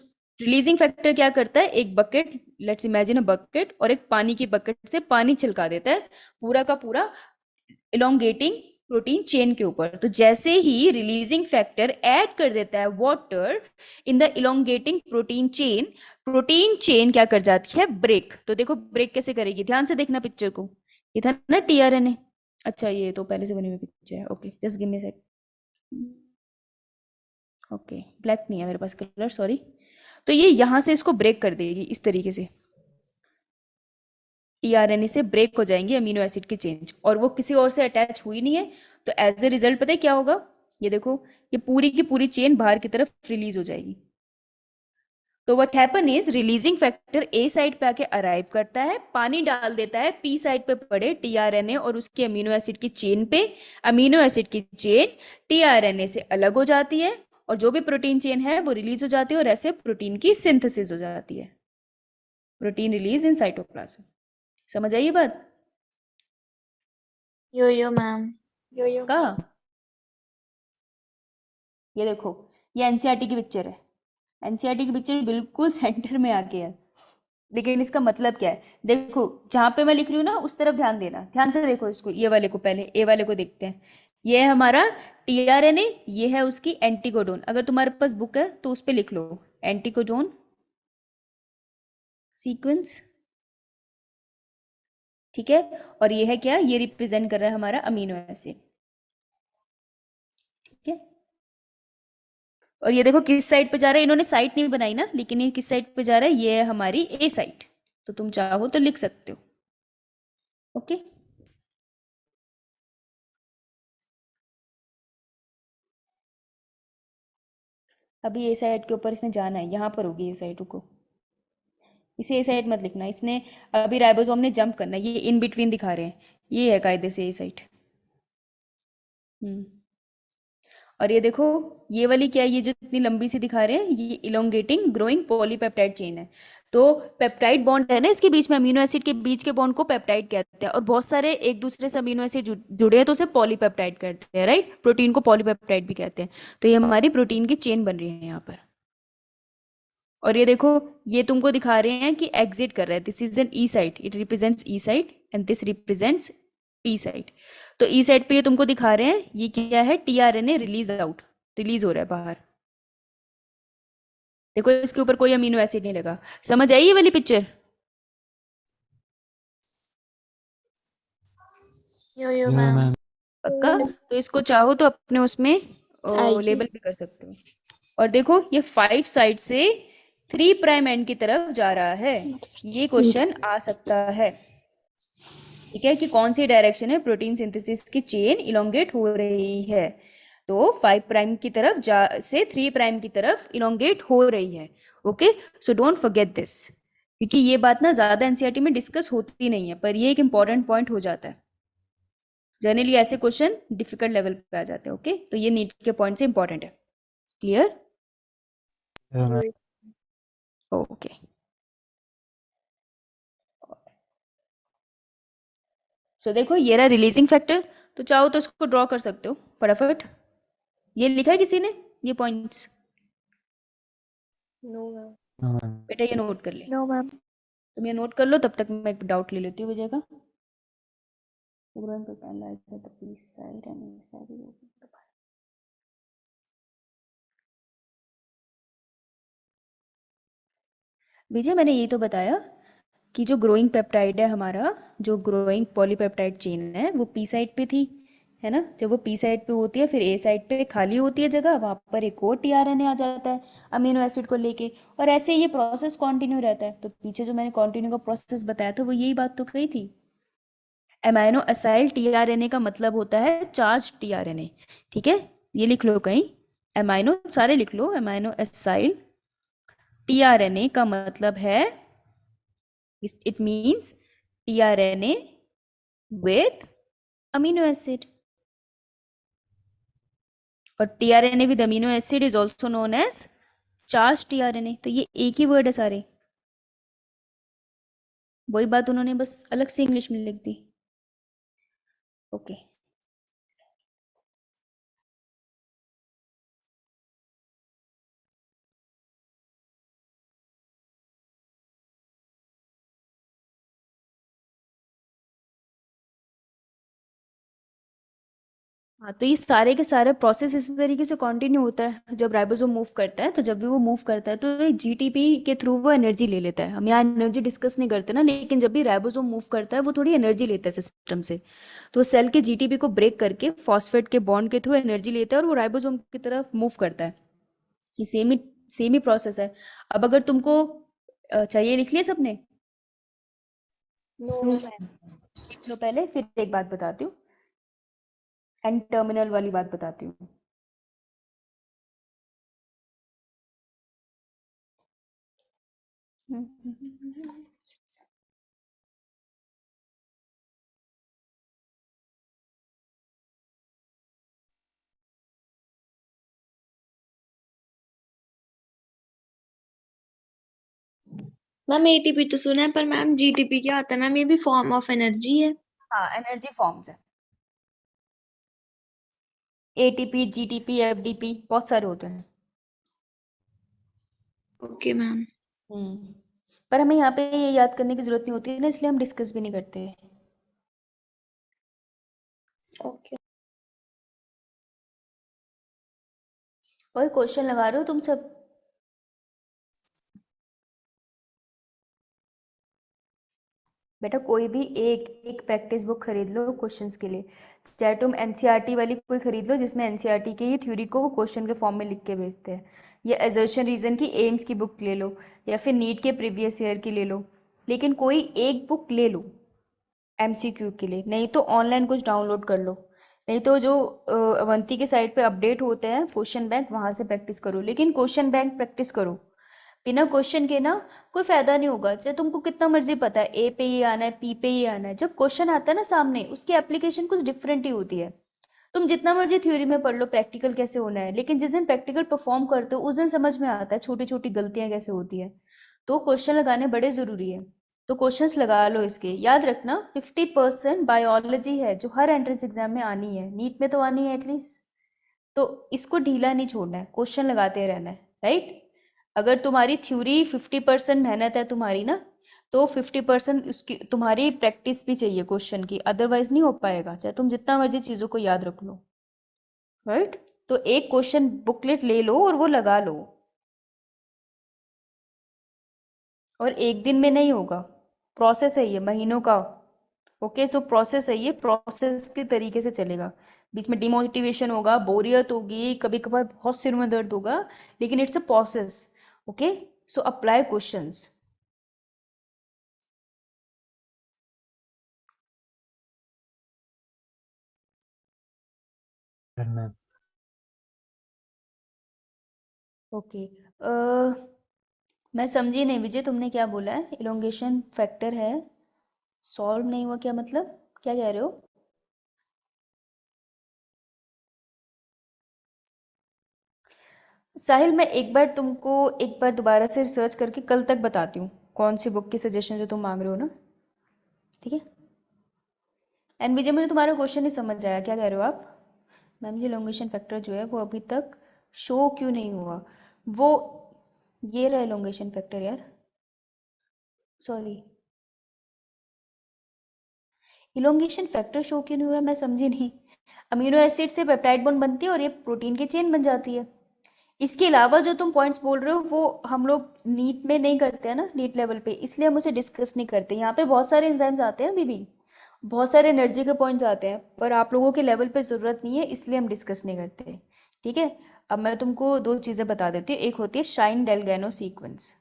रिलीजिंग फैक्टर क्या करता है, एक bucket, let's imagine a bucket, और एक पानी की बकेट से पानी छिलका देता है पूरा का पूरा इलोंगेटिंग प्रोटीन चेन के ऊपर। तो जैसे ही रिलीजिंग फैक्टर ऐड कर देता है water in the elongating protein chain क्या कर जाती है, ब्रेक। तो देखो ब्रेक कैसे करेगी, ध्यान से देखना पिक्चर को, ये था ना टीआरएनए, अच्छा ये तो पहले से बनी हुई पिक्चर है, ओके जस्ट गिव मी सेक, ओके ब्लैक नहीं है मेरे पास कलर, सॉरी। तो ये यहां से इसको ब्रेक कर देगी इस तरीके से, टीआरएनए से ब्रेक हो जाएंगे अमीनो एसिड की चेंज, और वो किसी और से अटैच हुई नहीं है। तो एज ए रिजल्ट पता है क्या होगा, ये देखो ये पूरी की पूरी चेन बाहर की तरफ रिलीज हो जाएगी। तो what happen is releasing factor A side पे आके अराइव करता है, पानी डाल देता है पी साइड पे पड़े टीआरएनए और उसके अमीनो एसिड की चेन पे, अमीनो एसिड की चेन टीआरएनए से अलग हो जाती है और जो भी प्रोटीन चेन है वो रिलीज हो जाती है और ऐसे प्रोटीन की सिंथेसिस हो जाती है, प्रोटीन रिलीज इन साइटोप्लाज्म। समझ आई ये बात, Yo मैम। Yo का ये देखो ये एनसीईआरटी की पिक्चर है, एनसीईआरटी की पिक्चर बिल्कुल सेंटर में आके है, लेकिन इसका मतलब क्या है, देखो जहां पे मैं लिख रही हूँ ना उस तरफ ध्यान देना, ध्यान से देखो इसको, ये वाले को पहले, ए वाले को देखते हैं, ये है हमारा टीआरएनए, ये है उसकी एंटीकोडोन। अगर तुम्हारे पास बुक है तो उस पे लिख लो एंटीकोडोन सीक्वेंस, ठीक है, और ये है क्या, ये रिप्रेजेंट कर रहा है हमारा अमीनो एसिड, ठीक है। और ये देखो किस साइड पे जा रहा है, इन्होंने साइट नहीं बनाई ना, लेकिन ये किस साइड पे जा रहा है, ये है हमारी ए साइट, तो तुम चाहो तो लिख सकते हो, ओके। अभी ए साइड के ऊपर इसने जाना है, यहाँ पर होगी ये साइड, रुको, इसे ए साइट मत लिखना, इसने अभी राइबोसोम ने जंप करना है, ये इन बिटवीन दिखा रहे हैं, ये है कायदे से ए साइट। और ये देखो, ये वाली क्या है, ये जो इतनी लंबी सी दिखा रहे हैं, ये इलोंगेटिंग ग्रोइंग पॉलीपेप्टाइड चेन है। तो पेप्टाइड बॉन्ड है ना इसके बीच में, अमीनो एसिड के बीच के बॉन्ड को पेप्टाइड कहते हैं, और बहुत सारे एक दूसरे से अमीनो एसिड जुड़े हैं तो उसे पॉलीपेप्टाइड कहते हैं, राइट। प्रोटीन को पॉलीपेप्टाइड भी कहते हैं। तो ये हमारी प्रोटीन की चेन बन रही है यहाँ पर। और ये देखो, ये तुमको दिखा रहे हैं कि एग्जिट कर रहा है, this is an E site, it represents E site and this represents P site. तो ई साइट पे ये तुमको दिखा रहे हैं, ये क्या है, टीआरएनए रिलीज आउट, रिलीज हो रहा है बाहर। देखो इसके ऊपर कोई अमीनो एसिड नहीं लगा। समझ आई ये वाली पिक्चर? यो नो मैम। मैम। पक्का? तो इसको चाहो तो अपने उसमें आएगी। लेबल भी कर सकते हो। और देखो ये 5 साइड से 3 प्राइम एंड की तरफ जा रहा है, ये क्वेश्चन आ सकता है। ठीक है, कि कौन सी डायरेक्शन है प्रोटीन सिंथेसिस की चेन इलोंगेट हो रही है। तो 5 प्राइम की तरफ से 3 प्राइम की तरफ इलोंगेट हो रही है। Okay, so don't forget this, क्योंकि ये बात ना ज्यादा एनसीईआरटी में डिस्कस होती नहीं है, पर ये एक इंपॉर्टेंट पॉइंट हो जाता है। जनरली ऐसे क्वेश्चन डिफिकल्ट लेवल पे आ जाते हैं। ओके, तो ये नीट के पॉइंट से इंपॉर्टेंट है। Clear? No ma'am. Okay, so देखो ये रहा रिलीजिंग फैक्टर। तो चाहो तो इसको ड्रॉ कर सकते हो फटाफट। ये लिखा है किसी ने ये points? No ma'am. No ma'am. बेटा ये नोट कर ले, नो मैम। तुम ये नोट कर लो, तब तक मैं एक डाउट ले लेती हूँ विजय का। विजय मैंने ये तो बताया कि जो ग्रोइंग पेप्टाइड है हमारा, जो ग्रोइंग पॉलीपेप्टाइड चेन है, वो पी साइड पे थी, है ना। जब वो पी साइड पे होती है, फिर ए साइड पे खाली होती है जगह, वहाँ पर एक और टीआरएनए आ जाता है अमीनो एसिड को लेके, और ऐसे ये प्रोसेस कंटिन्यू रहता है। तो पीछे जो मैंने कंटिन्यू का प्रोसेस बताया था, वो यही बात तो कही थी। एमाइनो असाइल टीआरएनए का मतलब होता है चार्ज टीआरएनए। ठीक है, ये लिख लो कहीं, एमाइनो सारे लिख लो, एमाइनो असाइल टीआरएनए का मतलब है, it means tRNA with amino acid, और tRNA with amino acid is also known as charged tRNA। तो ये एक ही वर्ड है सारे, वही बात उन्होंने बस अलग से इंग्लिश में लिख दी। ओके, हाँ, तो ये सारे के सारे प्रोसेस इसी तरीके से कंटिन्यू होता है। जब राइबोसोम मूव करता है, तो जब भी वो मूव करता है, तो जीटीपी के थ्रू वो एनर्जी ले लेता है। हम यहाँ एनर्जी डिस्कस नहीं करते ना, लेकिन जब भी राइबोसोम मूव करता है, वो थोड़ी एनर्जी लेता है सिस्टम से। तो सेल के जीटीपी को ब्रेक करके फॉस्फेट के बॉन्ड के थ्रू एनर्जी लेता है, और वो राइबोसोम की तरफ मूव करता है। ये सेम ही प्रोसेस है। अब अगर तुमको चाहिए, लिख लिया सबने? No ma'am. लिख लो पहले, फिर एक बात बताती हूँ, एंड टर्मिनल वाली बात बताती हूँ। मैम एटीपी तो सुना है, पर मैम जीटीपी क्या होता है मैम? ये भी फॉर्म ऑफ एनर्जी है। हाँ, एनर्जी फॉर्म्स है, एटीपी, जीटीपी, एफडीपी, बहुत सारे होते हैं। Okay ma'am. पर हमें यहाँ पे ये याद करने की जरूरत नहीं होती है ना, इसलिए हम डिस्कस भी नहीं करते। ओके। और क्वेश्चन लगा रहे हो तुम सब? बेटा कोई भी एक एक प्रैक्टिस बुक खरीद लो क्वेश्चंस के लिए, चाहे तुम एनसीईआरटी वाली कोई खरीद लो, जिसमें एनसीईआरटी के ही थ्योरी को वो क्वेश्चन के फॉर्म में लिख के भेजते हैं, या एजर्शन रीजन की एम्स की बुक ले लो, या फिर नीट के प्रीवियस ईयर की ले लो, लेकिन कोई एक बुक ले लो एमसीक्यू के लिए। नहीं तो ऑनलाइन कुछ डाउनलोड कर लो, नहीं तो जो अवंती के साइट पे अपडेट होते हैं क्वेश्चन बैंक, वहाँ से प्रैक्टिस करो, लेकिन क्वेश्चन बैंक प्रैक्टिस करो। बिना क्वेश्चन के ना कोई फायदा नहीं होगा, चाहे तुमको कितना मर्जी पता है ए पे ये आना है, पी पे ये आना है, जब क्वेश्चन आता है ना सामने, उसकी एप्लीकेशन कुछ डिफरेंट ही होती है। तुम जितना मर्जी थ्योरी में पढ़ लो प्रैक्टिकल कैसे होना है, लेकिन जिस दिन प्रैक्टिकल परफॉर्म करते हो उस दिन समझ में आता है छोटी छोटी गलतियां कैसे होती है। तो क्वेश्चन लगाने बड़े जरूरी है। तो क्वेश्चंस लगा लो इसके, याद रखना 50% बायोलॉजी है जो हर एंट्रेंस एग्जाम में आनी है, नीट में तो आनी है एटलीस्ट। तो इसको ढीला नहीं छोड़ना है, क्वेश्चन लगाते रहना है, राइट। अगर तुम्हारी थ्योरी 50% मेहनत है तुम्हारी ना, तो 50% उसकी तुम्हारी प्रैक्टिस भी चाहिए क्वेश्चन की, अदरवाइज नहीं हो पाएगा, चाहे तुम जितना मर्जी चीज़ों को याद रख लो, राइट। तो एक क्वेश्चन बुकलेट ले लो और वो लगा लो, और एक दिन में नहीं होगा, प्रोसेस है ये महीनों का। ओके, तो प्रोसेस है ये, प्रोसेस के तरीके से चलेगा। बीच में डिमोटिवेशन होगा, बोरियत होगी, कभी कभार बहुत सिर में दर्द होगा, लेकिन it's a process. Okay, so apply questions. फिर मैं ओके, मैं समझी नहीं विजय, तुमने क्या बोला है? इलोंगेशन फैक्टर है, सॉल्व नहीं हुआ, क्या मतलब, क्या कह रहे हो? साहिल, मैं एक बार तुमको एक बार दोबारा से रिसर्च करके कल तक बताती हूँ कौन सी बुक की सजेशन जो तुम मांग रहे हो ना, ठीक है। एंड विजय, मुझे तुम्हारा क्वेश्चन नहीं समझ आया, क्या कह रहे हो आप? मैम जी, इलोंगेशन फैक्टर जो है वो अभी तक शो क्यों नहीं हुआ? वो ये रहा इलोंगेशन फैक्टर यार, सॉरी, इलोंगेशन फैक्टर शो क्यों नहीं हुआ, मैं समझी नहीं। अमीनो एसिड से पेप्टाइड बॉन्ड बनती है और ये प्रोटीन की चेन बन जाती है। इसके अलावा जो तुम पॉइंट्स बोल रहे हो वो हम लोग नीट में नहीं करते हैं ना, नीट लेवल पे, इसलिए हम उसे डिस्कस नहीं करते। यहाँ पे बहुत सारे एंजाइम्स आते हैं अभी भी, बहुत सारे एनर्जी के पॉइंट्स आते हैं, पर आप लोगों के लेवल पे ज़रूरत नहीं है, इसलिए हम डिस्कस नहीं करते, ठीक है। अब मैं तुमको दो चीज़ें बता देती हूँ, एक होती है शाइन डेलगैनो सीक्वेंस,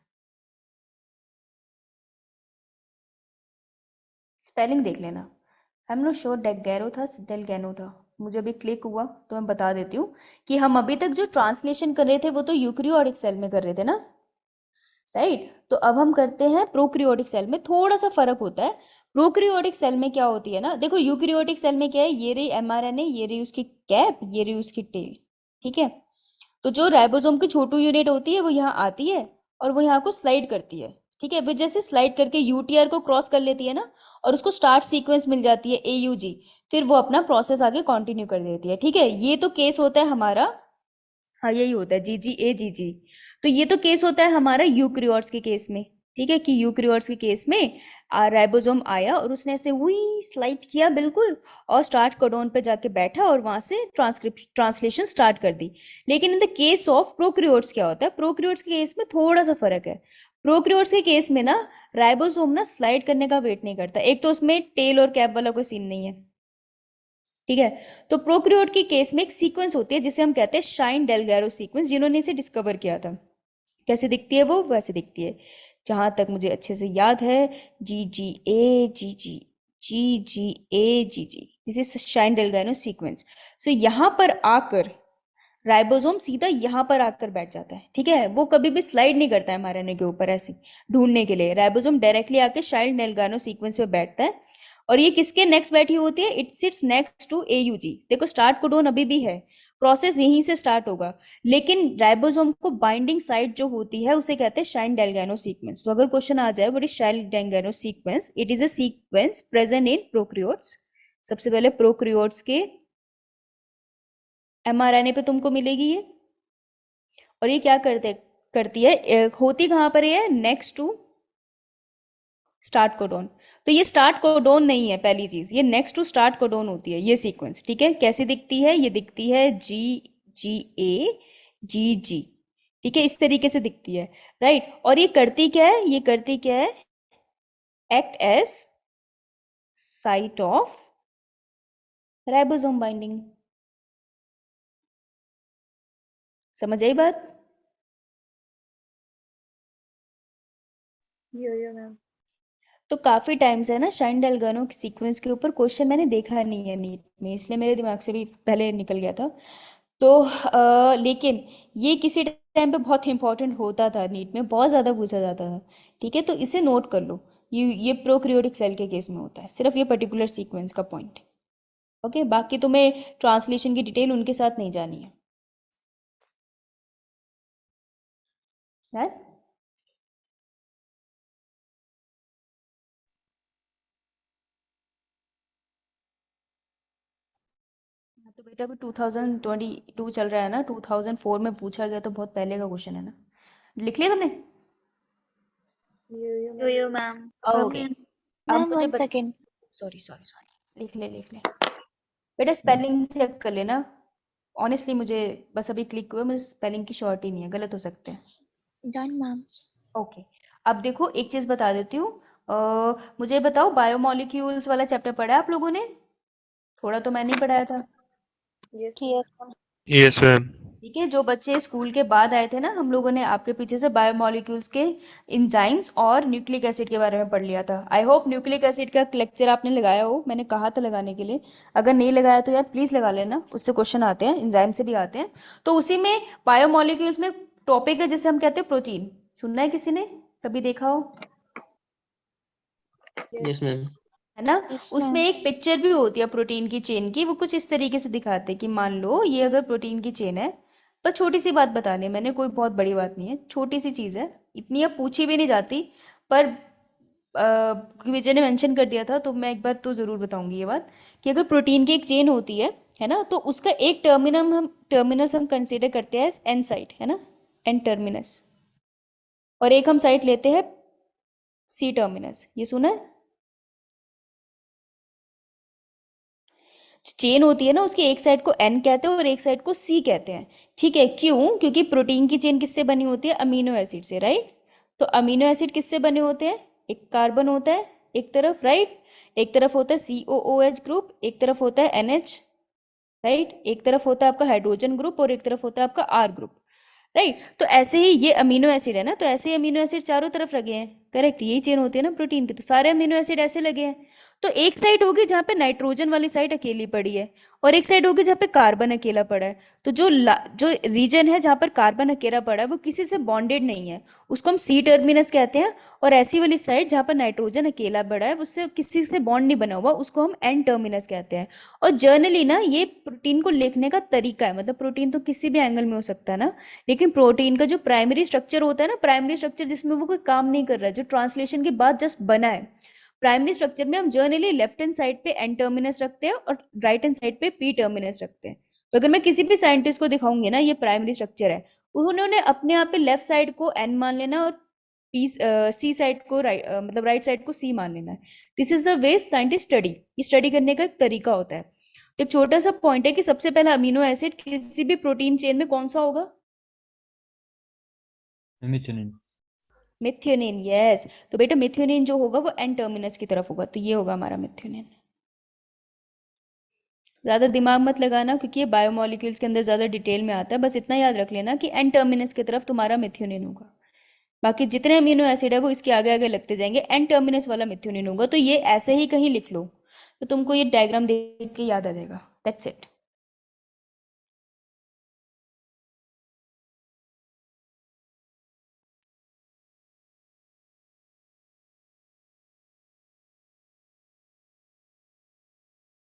स्पेलिंग देख लेना। आई एम नॉट श्योर डेगैरो था डेलगैनो था, मुझे अभी क्लिक हुआ तो मैं बता देती हूँ कि हम अभी तक जो ट्रांसलेशन कर रहे थे वो तो यूकैरियोटिक सेल में कर रहे थे ना, राइट। तो अब हम करते हैं प्रोक्रियोटिक सेल में, थोड़ा सा फर्क होता है। प्रोक्रियोटिक सेल में क्या होती है ना, देखो यूकैरियोटिक सेल में क्या है, ये रही एमआरएनए, ये रही उसकी कैप, ये रही उसकी टेल, ठीक है। तो जो राइबोसोम की छोटी यूनिट होती है वो यहाँ आती है और वो यहाँ को स्लाइड करती है, ठीक है। वो जैसे स्लाइड करके यूटीआर को क्रॉस कर लेती है ना, और उसको स्टार्ट सीक्वेंस मिल जाती है एयूजी, फिर वो अपना प्रोसेस आगे कंटिन्यू कर देती है, ठीक है। ये तो केस होता है हमारा, हाँ यही होता है जीजी। तो ये तो केस होता है हमारा यूक्रियोट्स के केस में, ठीक है, कि यूक्रियोट्स के केस में राइबोसोम आया और उसने ऐसे वही स्लाइड किया बिल्कुल, और स्टार्ट कोडोन पे जाके बैठा और वहां से ट्रांसलेशन स्टार्ट कर दी। लेकिन in the case of prokaryotes क्या होता है, प्रोक्रियोट्स के केस में थोड़ा सा फर्क है। प्रोक्रियोट्स के केस में ना राइबोसोम ना स्लाइड करने का वेट नहीं करता, एक तो उसमें टेल और कैप वाला कोई सीन नहीं है, ठीक है। तो प्रोक्रियोट के केस में एक सीक्वेंस होती है जिसे हम कहते हैं शाइन डेलगैरो सीक्वेंस, जिन्होंने इसे डिस्कवर किया था। कैसे दिखती है वो, वैसे दिखती है, जहां तक मुझे अच्छे से याद है, जी जी दिस इज शाइन डेलगैरो सीक्वेंस। सो यहाँ पर आकर राइबोसोम सीधा यहाँ पर आकर बैठ जाता है, ठीक है। वो कभी भी स्लाइड नहीं करता है एमआरएनए के ऊपर ऐसे ढूंढने के लिए, राइबोसोम डायरेक्टली आके शाइन डेलगैरो सीक्वेंस पे बैठता है। और ये किसके नेक्स्ट बैठी होती है, it sits next to AUG. देखो स्टार्ट कोडोन अभी भी है, प्रोसेस यहीं से स्टार्ट होगा, लेकिन राइबोसोम को बाइंडिंग साइट जो होती है उसे कहते हैं शाइन डेलगैनो सीक्वेंस। तो अगर क्वेश्चन आ जाए what is Shine Dalgarno sequence, it is a sequence present in prokaryotes. सबसे पहले प्रोक्रियोट्स के एमआरएनए पे तुमको मिलेगी ये, और ये क्या करती है, होती कहाँ पर है, नेक्स्ट टू स्टार्ट कोडोन। तो ये स्टार्ट कोडोन नहीं है, पहली चीज, ये नेक्स्ट टू स्टार्ट कोडोन होती है ये सीक्वेंस, ठीक है। कैसी दिखती है, ये दिखती है जी, ठीक है, इस तरीके से दिखती है, राइट। और ये करती क्या है, ये करती क्या है, act as site of ribosome binding. समझ आई बात? Yo ma'am. तो काफी टाइम से है ना शाइन डेलगानो सीक्वेंस के ऊपर क्वेश्चन मैंने देखा नहीं है नीट में, इसलिए मेरे दिमाग से भी पहले निकल गया था। तो लेकिन ये किसी टाइम पे बहुत इंपॉर्टेंट होता था, नीट में बहुत ज़्यादा पूछा जाता था। ठीक है, तो इसे नोट कर लो। ये प्रोकैरियोटिक सेल के केस में होता है, सिर्फ ये पर्टिकुलर सीक्वेंस का पॉइंट। ओके, बाकी तुम्हें ट्रांसलेशन की डिटेल उनके साथ नहीं जानी है। है? हाँ, तो बेटा अभी 2022 चल रहा है ना, 2004 में पूछा गया तो बहुत पहले का क्वेश्चन है ना। लिख लिया तुमने? यो मैम। ओके, अब मैम मुझे 1 सेकेंड। सॉरी सॉरी सॉरी, लिख ले लिख ले। बेटा स्पेलिंग चेक कर लेना। ऑनेस्टली मुझे बस अभी क्लिक हुआ, मुझे स्पेलिंग की श्योरिटी नहीं है, गलत हो सकते हैं। Done ma'am. ओके, अब देखो एक चीज़ बता देती हूँ। मुझे बताओ, बायोमोलिक्यूल्स वाला चैप्टर पढ़ा है आप लोगों ने? थोड़ा तो मैंने ही पढ़ाया था। Yes ma'am. Yes ma'am. ठीक है, जो बच्चे स्कूल के बाद आए थे ना, हम लोगों ने आपके पीछे से बायोमोलिक्यूल्स के इंजाइम्स और न्यूक्लिक एसिड के बारे में पढ़ लिया था। आई होप न्यूक्लिक एसिड का लेक्चर आपने लगाया हो, मैंने कहा था लगाने के लिए। अगर नहीं लगाया तो यार प्लीज़ लगा लेना, उससे क्वेश्चन आते हैं, इंजाइम से भी आते हैं। तो उसी में बायोमोलिक्यूल्स में टॉपिक है जिसे हम कहते हैं प्रोटीन। सुनना है किसी ने, कभी देखा हो? Yes ma'am. है ना? यस उसमें मैम। एक पिक्चर भी होती है प्रोटीन की चेन की, वो कुछ इस तरीके से दिखाते हैं कि मान लो ये अगर प्रोटीन की चेन है। बस छोटी सी बात बतानी है मैंने, कोई बहुत बड़ी बात नहीं है, छोटी सी चीज़ है, इतनी अब पूछी भी नहीं जाती। पर क्योंकि विजय ने मेंशन कर दिया था तो मैं एक बार तो ज़रूर बताऊंगी ये बात, कि अगर प्रोटीन की एक चेन होती है ना, तो उसका एक टर्मिनस हम कंसिडर करते हैं एन साइट, है ना, एन टर्मिनस। और एक हम साइट लेते हैं सी टर्मिनस, ये सुना है? चेन होती है ना, उसकी एक साइड को एन कहते हैं और एक साइड को सी कहते हैं। ठीक है, क्यों? क्योंकि प्रोटीन की चेन किससे बनी होती है? अमीनो एसिड से, राइट? तो अमीनो एसिड किससे बने होते हैं? एक कार्बन होता है एक तरफ, राइट? एक तरफ होता है COOH ग्रुप, एक तरफ होता है NH, राइट? एक तरफ होता है आपका हाइड्रोजन ग्रुप और एक तरफ होता है आपका R ग्रुप, राइट? तो ऐसे ही ये अमीनो एसिड है ना, तो ऐसे ही अमीनो एसिड चारों तरफ लगे हैं, करेक्ट? यही चेन होती है ना प्रोटीन की, तो सारे अमीनो एसिड ऐसे लगे हैं। तो एक साइड होगी जहाँ पे नाइट्रोजन वाली साइड अकेली पड़ी है, और एक साइड होगी जहाँ पे कार्बन अकेला पड़ा है। तो जो रीजन है जहाँ पर कार्बन अकेला पड़ा है वो किसी से बॉन्डेड नहीं है, उसको हम सी टर्मिनस कहते हैं। और ऐसी वाली साइड जहाँ पर नाइट्रोजन अकेला पड़ा है, उससे किसी से बॉन्ड नहीं बना हुआ, उसको हम एन टर्मिनस कहते हैं। और जर्नली ना ये प्रोटीन को लिखने का तरीका है, मतलब प्रोटीन तो किसी भी एंगल में हो सकता है ना, लेकिन प्रोटीन का जो प्राइमरी स्ट्रक्चर होता है ना, प्राइमरी स्ट्रक्चर जिसमें वो कोई काम नहीं कर रहा है, जो ट्रांसलेशन के बाद जस्ट बना है, प्राइमरी स्ट्रक्चर में हम जर्नली लेफ्ट हैंड साइड पे एन टर्मिनस रखते हैं और राइट हैंड साइड पे पी टर्मिनस रखते हैं। तो अगर मैं किसी भी साइंटिस्ट को दिखाऊंगी ना ये प्राइमरी स्ट्रक्चर है, उन्होंने अपने आप पे लेफ्ट साइड को एन मान लेना और पी सी साइड को मतलब राइट साइड को सी मान लेना है। This is the way scientist study, ये स्टडी करने का एक तरीका होता है। तो एक छोटा सा पॉइंट है कि सबसे पहला अमीनो एसिड किसी भी प्रोटीन चेन में कौन सा होगा? मिथ्योनिन। Methionine, yes. तो बेटा मिथ्योनिन जो होगा वो एन टर्मिनस की तरफ होगा, तो ये होगा हमारा मिथ्योनिन। ज़्यादा दिमाग मत लगाना क्योंकि ये बायोमोलिक्यूल्स के अंदर ज़्यादा डिटेल में आता है, बस इतना याद रख लेना कि एन टर्मिनस की तरफ तुम्हारा मिथ्योनिन होगा। बाकी जितने अमीनो एसिड है वो इसके आगे आगे लगते जाएंगे, एन टर्मिनस वाला मिथ्योनिन होगा। तो ये ऐसे ही कहीं लिख लो तो तुमको ये डायग्राम देख के याद आ जाएगा, that's it.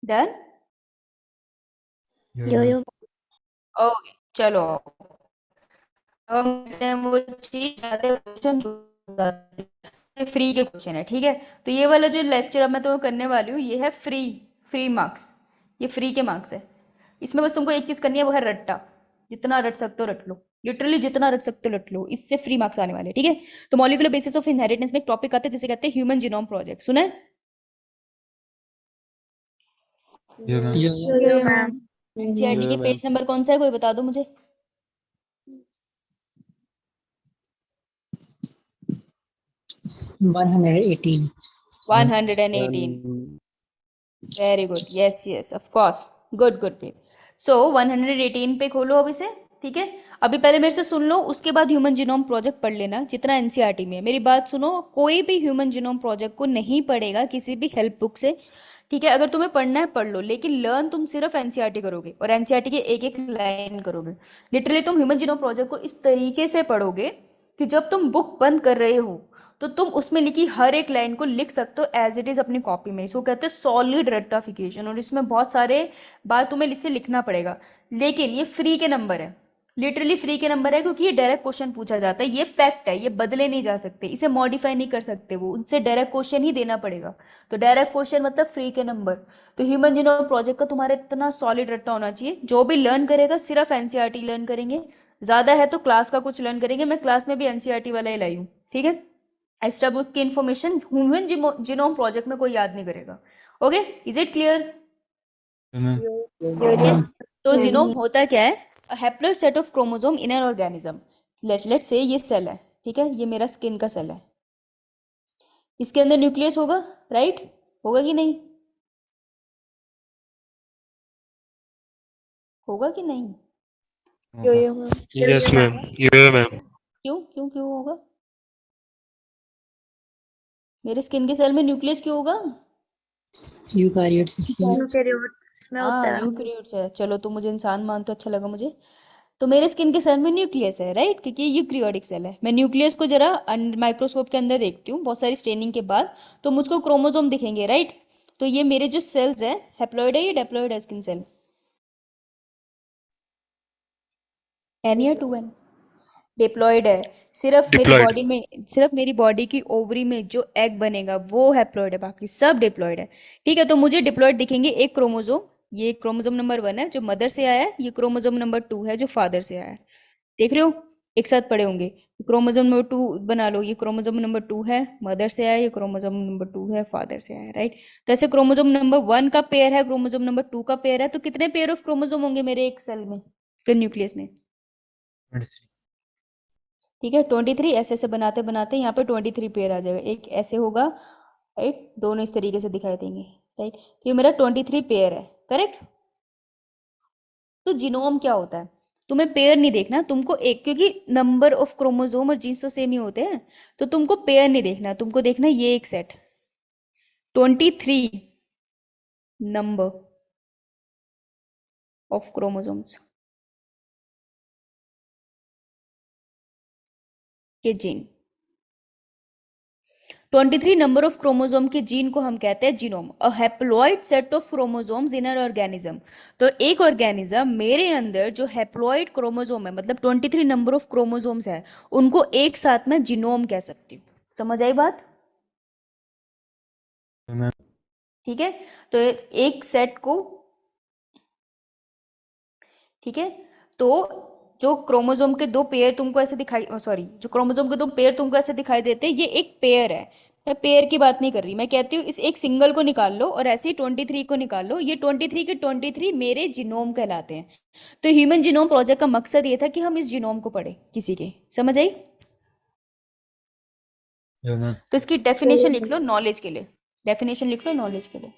Done? Yo. Okay चलो, अब मिलते हैं वो चीज क्वेश्चन फ्री के क्वेश्चन है, ठीक है? तो ये वाला जो लेक्चर अब मैं तुम्हें करने वाली हूँ ये है फ्री, फ्री मार्क्स, ये फ्री के मार्क्स है। इसमें बस तुमको एक चीज करनी है, वो है रट्टा। जितना रट सकते हो रट लो, लिटरली जितना रट सकते हो रट लो, इससे फ्री मार्क्स आने वाले हैं, ठीक है? तो मॉलिक्यूलर बेसिस ऑफ इनहेरिटेंस में एक टॉपिक आता है जिसे कहते हैं ह्यूमन जीनोम प्रोजेक्ट, सुना है? Yo ma'am. एनसीईआरटी के पेज नंबर कौन सा है, कोई बता दो मुझे। 118. 118, very good, yes yes of course, good good good. So 118 पे खोलो अब इसे, ठीक है? अभी पहले मेरे से सुन लो, उसके बाद ह्यूमन जीनोम प्रोजेक्ट पढ़ लेना जितना एनसीईआरटी में है। मेरी बात सुनो, कोई भी ह्यूमन जीनोम प्रोजेक्ट को नहीं पढ़ेगा किसी भी हेल्प बुक से, ठीक है, अगर तुम्हें पढ़ना है पढ़ लो, लेकिन लर्न तुम सिर्फ एनसीईआरटी करोगे और एनसीईआरटी के एक एक लाइन करोगे। लिटरली तुम ह्यूमन जीनोम प्रोजेक्ट को इस तरीके से पढ़ोगे कि जब तुम बुक बंद कर रहे हो तो तुम उसमें लिखी हर एक लाइन को लिख सकते हो एज इट इज अपनी कॉपी में। इसको कहते हैं सॉलिड रेक्टाफिकेशन, और इसमें बहुत सारे बार तुम्हें इससे लिखना पड़ेगा, लेकिन ये फ्री के नंबर है, लिटरली फ्री के नंबर है, क्योंकि ये डायरेक्ट क्वेश्चन पूछा जाता है, ये फैक्ट है, ये बदले नहीं जा सकते, इसे मॉडिफाई नहीं कर सकते, वो उनसे डायरेक्ट क्वेश्चन ही देना पड़ेगा। तो डायरेक्ट क्वेश्चन मतलब फ्री के नंबर। तो ह्यूमन जीनोम प्रोजेक्ट का तुम्हारा इतना सॉलिड रट्टा होना चाहिए, जो भी लर्न करेगा सिर्फ एनसीईआरटी लर्न करेंगे, ज्यादा है तो क्लास का कुछ लर्न करेंगे, मैं क्लास में भी एनसीईआरटी वाला ही लाई हूँ, ठीक है। एक्स्ट्रा बुक की इन्फॉर्मेशन ह्यूमन जीनोम प्रोजेक्ट में कोई याद नहीं करेगा। Okay, is it clear? Ma'am तो जीनोम होता क्या है? A haploid set of chromosome in an organism. Let's say ये सेल है, ठीक है, ये मेरा स्किन का सेल है, इसके अंदर न्यूक्लियस होगा, राइट? होगा कि नहीं? होगा कि नहीं? यस मैम, ये मैम। क्यों क्यों क्यों होगा? मेरे स्किन के सेल में न्यूक्लियस क्यों होगा? यूकारियोट्स यूकेरियोट्स में होता हाँ, है। यूकैरियोट्स है। चलो, तो मुझे इंसान मान तो अच्छा लगा मुझे। तो मेरे स्किन के सेल में न्यूक्लियस है, राइट, क्योंकि ये यूकैरियोटिक सेल है। मैं न्यूक्लियस को जरा माइक्रोस्कोप के अंदर देखती हूँ बहुत सारी स्टेनिंग के बाद, तो मुझको क्रोमोसोम दिखेंगे, राइट। तो ये मेरे जो सेल्स है, हैप्लॉइड है या डेप्लॉइड है स्किन सेल? एन या 2n? डिप्लॉयड है। सिर्फ मेरी Deployed। बॉडी में, सिर्फ मेरी बॉडी की ओवरी में जो एग बनेगा वो हैप्लॉइड है, बाकी सब डिप्लॉयड है, ठीक है। तो मुझे डिप्लॉयड दिखेंगे एक क्रोमोसोम, ये क्रोमोसोम नंबर 1 है जो मदर से आया है, ये क्रोमोसोम नंबर 2 है जो फादर से आया है। देख रहे हो, एक साथ पड़े होंगे। क्रोमोसोम नंबर 2 बना लो, ये क्रोमोसोम नंबर 2 है मदर से आया, ये क्रोमोसोम नंबर 2 है फादर से आया, राइट। तो ऐसे क्रोमोसोम नंबर 1 का पेयर है, क्रोमोसोम नंबर 2 का पेयर है, तो कितने पेयर ऑफ क्रोमोसोम होंगे मेरे एक सेल में, न्यूक्लियस में? ठीक है, 23। ऐसे ऐसे बनाते बनाते यहाँ पे 23 पेयर आ जाएगा, एक ऐसे होगा, राइट, दोनों इस तरीके से दिखाई देंगे, राइट। तो ये मेरा 23 पेयर है, करेक्ट। तो जीनोम क्या होता है? तुम्हें पेयर नहीं देखना, तुमको एक, क्योंकि नंबर ऑफ क्रोमोसोम और जीन्स तो सेम ही होते हैं, तो तुमको पेयर नहीं देखना, तुमको देखना ये एक सेट 23 नंबर ऑफ क्रोमोसोम्स के जीन। 23 नंबर ऑफ क्रोमोसोम के जीन को हम कहते हैं genome. A haploid set of chromosomes in an organism. तो एक ऑर्गेनिज्म, मेरे अंदर जो हैप्लॉइड क्रोमोसोम है, मतलब 23 नंबर ऑफ क्रोमोसोम्स है, उनको एक साथ में जीनोम कह सकती हूँ। समझ आई बात? मैम ठीक है, तो एक सेट को, ठीक है, तो जो क्रोमोसोम के दो पेयर तुमको ऐसे दिखाई, सॉरी, जो क्रोमोसोम के दो पेयर तुमको ऐसे दिखाई देते हैं, ये एक पेयर है। मैं पेयर की बात नहीं कर रही, मैं कहती हूँ इस एक सिंगल को निकाल लो और ऐसे ही 23 को निकाल लो, ये 23 के 23 मेरे जीनोम कहलाते हैं। तो ह्यूमन जीनोम प्रोजेक्ट का मकसद ये था कि हम इस जीनोम को पढ़े किसी के। समझ आई? मैम तो इसकी डेफिनेशन लिख लो नॉलेज के लिए, डेफिनेशन लिख लो नॉलेज के लिए।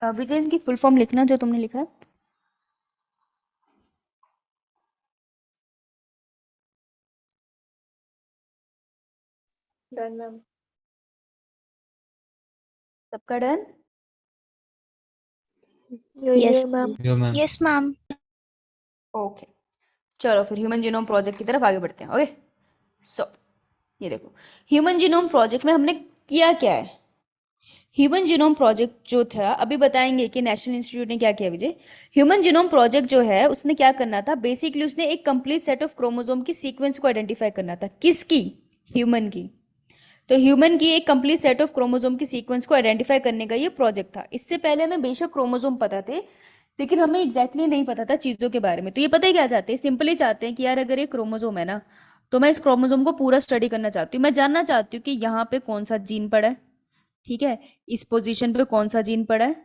विजय, इसकी फुल फॉर्म लिखना जो तुमने लिखा है। Done ma'am. सबका done? Yes ma'am. Ma'am yes ma'am. Okay, चलो फिर ह्यूमन जीनोम प्रोजेक्ट की तरफ आगे बढ़ते हैं। ओके, सो ये देखो, ह्यूमन जीनोम प्रोजेक्ट में हमने किया क्या है। ह्यूमन जीनोम प्रोजेक्ट जो था, अभी बताएंगे कि नेशनल इंस्टीट्यूट ने क्या किया विजय। ह्यूमन जीनोम प्रोजेक्ट जो है उसने क्या करना था, बेसिकली उसने एक कंप्लीट सेट ऑफ क्रोमोसोम की सीक्वेंस को आइडेंटिफाई करना था। किसकी? ह्यूमन की। तो ह्यूमन की एक कंप्लीट सेट ऑफ क्रोमोसोम की सीक्वेंस को आइडेंटिफाई करने का ये प्रोजेक्ट था। इससे पहले हमें बेशक क्रोमोसोम पता थे, लेकिन हमें एग्जैक्टली नहीं पता था चीज़ों के बारे में। तो ये पता ही क्या चाहते हैं, सिंपली चाहते हैं कि यार अगर ये क्रोमोसोम है ना, तो मैं इस क्रोमोसोम को पूरा स्टडी करना चाहती हूँ। मैं जानना चाहती हूँ कि यहाँ पे कौन सा जीन पड़ा है, ठीक है, इस पोजीशन पे कौन सा जीन पड़ा है।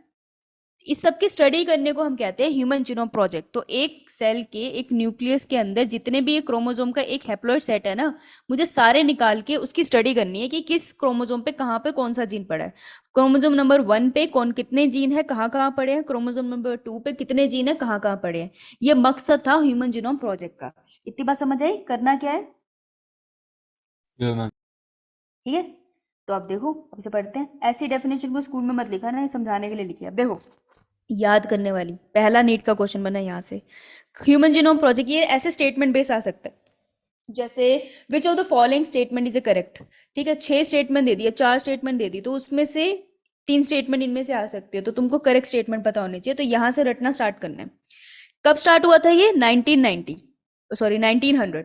इस सब की स्टडी करने को हम कहते हैं ह्यूमन जीनोम प्रोजेक्ट। तो एक सेल के एक न्यूक्लियस के अंदर जितने भी एक क्रोमोसोम का एक हैप्लॉइड सेट है ना, मुझे सारे निकाल के उसकी स्टडी करनी है कि किस क्रोमोसोम पे कहाँ पे कौन सा जीन पड़ा है। क्रोमोसोम नंबर 1 पे कौन कितने जीन है, कहाँ कहाँ पड़े हैं, क्रोमोसोम नंबर 2 पे कितने जीन है, कहाँ कहाँ पड़े हैं। ये मकसद था ह्यूमन जीनोम प्रोजेक्ट का। इतनी बात समझ आई? करना क्या है? Yo ma'am. ठीक है, तो आप देखो, अब इसे पढ़ते हैं। ऐसी डेफिनेशन को स्कूल में मत लिखा ना, ये समझाने के लिए लिखी है। अब देखो, याद करने वाली, पहला नीट का क्वेश्चन बना यहाँ से। ह्यूमन जीनोम प्रोजेक्ट, ये ऐसे स्टेटमेंट बेस आ सकता है जैसे which of the following statement is A correct. ठीक है, 6 स्टेटमेंट दे दिए, 4 स्टेटमेंट दे दी, तो उसमें से 3 स्टेटमेंट इनमें से आ सकती है, तो तुमको करेक्ट स्टेटमेंट पता होनी चाहिए। तो यहाँ से रटना स्टार्ट करना है। कब स्टार्ट हुआ था ये? 1990, सॉरी 1900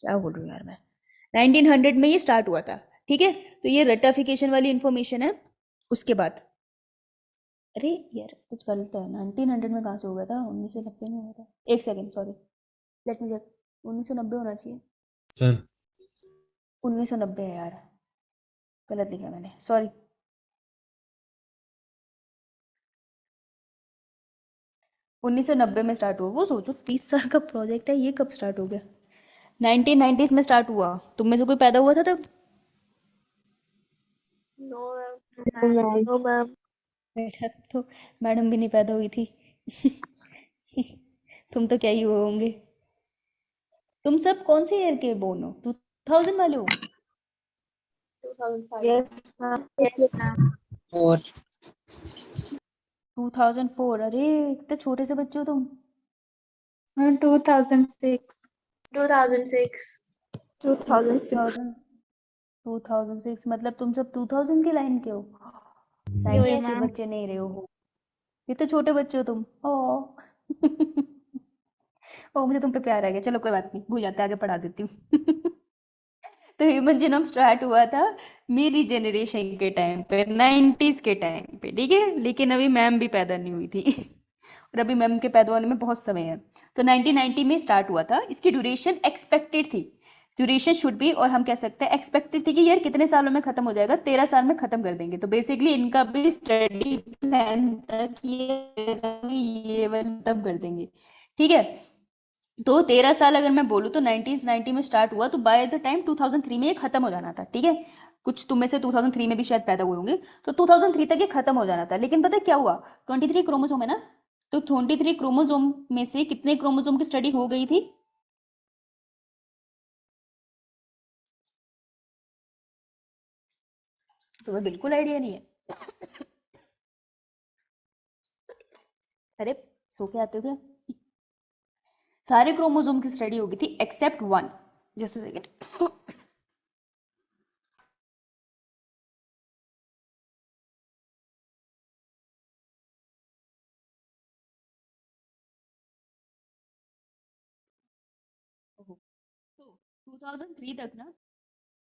क्या बोल रही हूँ यार मैं, 1900 में ये स्टार्ट हुआ था। ठीक है, तो ये रटाफिकेशन वाली इंफॉर्मेशन है। उसके बाद, अरे यार कुछ गलत है, 1900 में कहाँ से हो गया था? 1990 में हुआ था। एक second, sorry, let me check. 1990 होना चाहिए, सर 1990 है यार, गलत लिखा मैंने, सॉरी। 1990 में स्टार्ट हुआ। वो सोचो 30 साल का प्रोजेक्ट है, ये कब स्टार्ट हो गया? 1990s में स्टार्ट हुआ। तुम में से कोई पैदा हुआ था तब? No ma'am. बेटा तो मैडम भी नहीं पैदा हुई थी। तुम तो क्या ही हुए होंगे। तुम सब कौन से ईयर के बोर्न हो? 2000 वाले हो? Yes ma'am. Yes ma'am. 2004? अरे इतने छोटे से बच्चे हो तुम। 2006। 2006। 2000 2006 मतलब तुम सब 2000 के लाइन के हो। 90s के मैम। बच्चे नहीं रहे हो। इतने छोटे बच्चे हो तुम। ओ ओ मुझे तुम पे प्यार आ गया। चलो कोई बात नहीं, भूल जाते, आगे पढ़ा देती हूँ। तो ह्यूमन जीनोम स्टार्ट हुआ था मेरी जनरेशन के टाइम पे, 90s के टाइम पे। ठीक है, लेकिन अभी मैम भी पैदा नहीं हुई थी। और अभी मैम के पैदा होने में बहुत समय है। तो 1990 में स्टार्ट हुआ था। इसकी ड्यूरेशन एक्सपेक्टेड थी, ड्यूरेशन शुड बी, और हम कह सकते हैं एक्सपेक्टेड थी कि यार कितने सालों में खत्म हो जाएगा, 13 साल में खत्म कर देंगे। तो बेसिकली इनका भी स्टडी प्लान था कि ये वाला खत्म कर देंगे। ठीक है, तो 13 साल अगर मैं बोलूँ तो 1990 में स्टार्ट हुआ, तो बाय द टाइम 2003 में ये खत्म हो जाना था। ठीक है, कुछ तुम में से 2003 में भी शायद पैदा हुए होंगे, तो 2003 तक ये खत्म हो जाना था। लेकिन पता है क्या हुआ? 23 क्रोमोसोम है ना, तो 23 क्रोमोसोम में से कितने क्रोमोसोम की स्टडी हो गई थी? तुम्हें बिल्कुल आइडिया नहीं है। अरे सो के आते हो क्या? सारे क्रोमोसोम की स्टडी हो गई थी एक्सेप्ट 1। जैसे सेकेंड, तो 2003 तक ना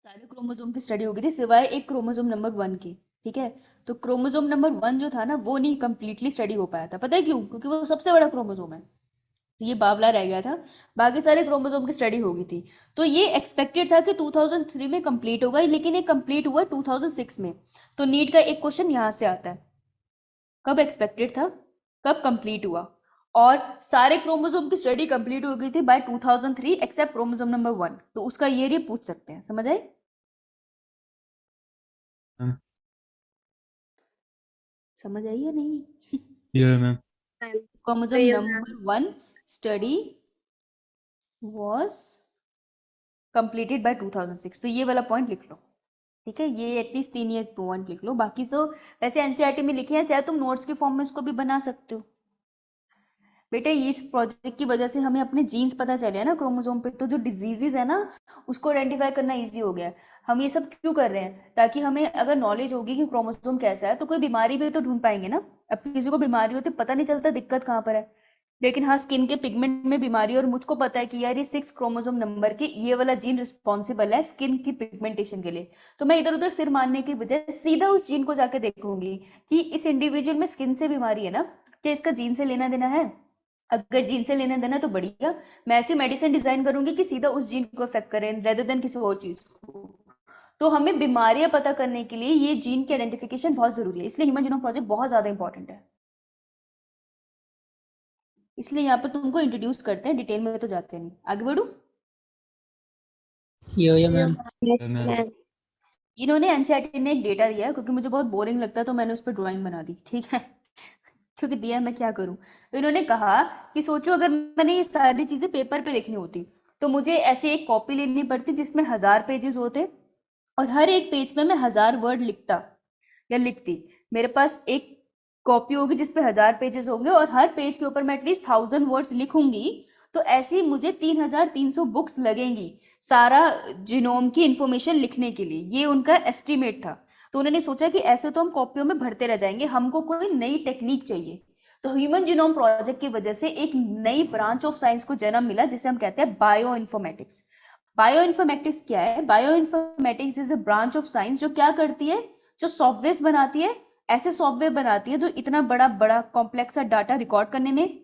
सारे क्रोमोसोम की स्टडी हो गई थी सिवाय एक क्रोमोसोम नंबर 1 की। ठीक है, तो क्रोमोसोम नंबर 1 जो था ना, वो नहीं कंप्लीटली स्टडी हो पाया था। पता है क्यों? क्योंकि वो सबसे बड़ा क्रोमोसोम है, तो ये बावला रह गया था। बाकी सारे क्रोमोसोम की स्टडी हो गई थी। तो ये एक्सपेक्टेड था कि 2003 में कंप्लीट होगा, लेकिन ये कंप्लीट हुआ 2006 में। तो नीट का एक क्वेश्चन यहाँ से आता है, कब एक्सपेक्टेड था, कब कंप्लीट हुआ? और सारे क्रोमोसोम की स्टडी कंप्लीट हो गई थी बाय 2003 एक्सेप्ट क्रोमोसोम नंबर 1। तो उसका ये पूछ सकते हैं, समझ आए? मैम। समझ आई या नहीं? Yo ma'am. Chromosome yo number 1 study was completed by 2006। तो ये वाला पॉइंट लिख लो। ठीक है, ये एटलीस्ट 3 या पॉइंट लिख लो। बाकी तो वैसे एनसीईआरटी में लिखे हैं, चाहे तुम नोट्स के फॉर्म में इसको भी बना सकते हो। बेटे इस प्रोजेक्ट की वजह से हमें अपने जीन्स पता चले हैं ना क्रोमोसोम पे, तो जो डिजीजेज है ना उसको आइडेंटिफाई करना इजी हो गया है। हम ये सब क्यों कर रहे हैं? ताकि हमें अगर नॉलेज होगी कि क्रोमोसोम कैसा है, तो कोई बीमारी भी तो ढूंढ पाएंगे ना। अब किसी को बीमारी होती पता नहीं चलता दिक्कत कहाँ पर है। लेकिन हाँ, स्किन के पिगमेंट में बीमारी, और मुझको पता है कि यार ये 6 क्रोमोसोम नंबर के ये वाला जीन रिस्पॉन्सिबल है स्किन की पिगमेंटेशन के लिए। तो मैं इधर उधर सिर मारने की बजाय सीधा उस जीन को जाके देखूंगी कि इस इंडिविजुअल में स्किन से बीमारी है ना, क्या इसका जीन से लेना देना है? अगर जीन से लेना देना तो बढ़िया, मैं ऐसी मेडिसिन डिजाइन करूंगी कि सीधा उस जीन को इफेक्ट करे रेदर देन किसी और चीज को। तो हमें बीमारियां पता करने के लिए ये जीन की आइडेंटिफिकेशन बहुत जरूरी है, इसलिए ह्यूमन जीनोम प्रोजेक्ट बहुत ज्यादा इंपॉर्टेंट है। इसलिए यहाँ पर तुमको इंट्रोड्यूस करते हैं, डिटेल में तो जाते नहीं। आगे बढ़ू। यो मैम। इन्होंने एनसीईआरटी ने एक डेटा दिया है, क्योंकि मुझे बहुत बोरिंग लगता है तो मैंने उस पर ड्राइंग बना दी। ठीक है, क्योंकि दिया मैं क्या करूं। तो इन्होंने कहा कि सोचो अगर मैंने ये सारी चीजें पेपर पे लिखनी होती तो मुझे ऐसे एक कॉपी लेनी पड़ती जिसमें 1000 पेजेस होते और हर एक पेज में मैं 1000 वर्ड लिखता या लिखती। मेरे पास एक कॉपी होगी जिसपे 1000 पेजेस होंगे और हर पेज के ऊपर मैं एटलीस्ट 1000 वर्ड्स लिखूंगी। तो ऐसे ही मुझे 3300 बुक्स लगेंगी सारा जीनोम की इंफॉर्मेशन लिखने के लिए। ये उनका एस्टिमेट था। तो उन्होंने सोचा कि ऐसे तो हम कॉपियों में भरते रह जाएंगे, हमको कोई नई टेक्निक चाहिए। तो ह्यूमन जीनोम प्रोजेक्ट की वजह से एक नई ब्रांच ऑफ साइंस को जन्म मिला जिसे हम कहते हैं बायो इन्फॉर्मेटिक्स। बायो इन्फॉर्मेटिक्स क्या है? Bio informatics is a branch of science जो क्या करती है, जो सॉफ्टवेयर बनाती है। ऐसे सॉफ्टवेयर बनाती है जो इतना बड़ा बड़ा कॉम्प्लेक्स डाटा रिकॉर्ड करने में,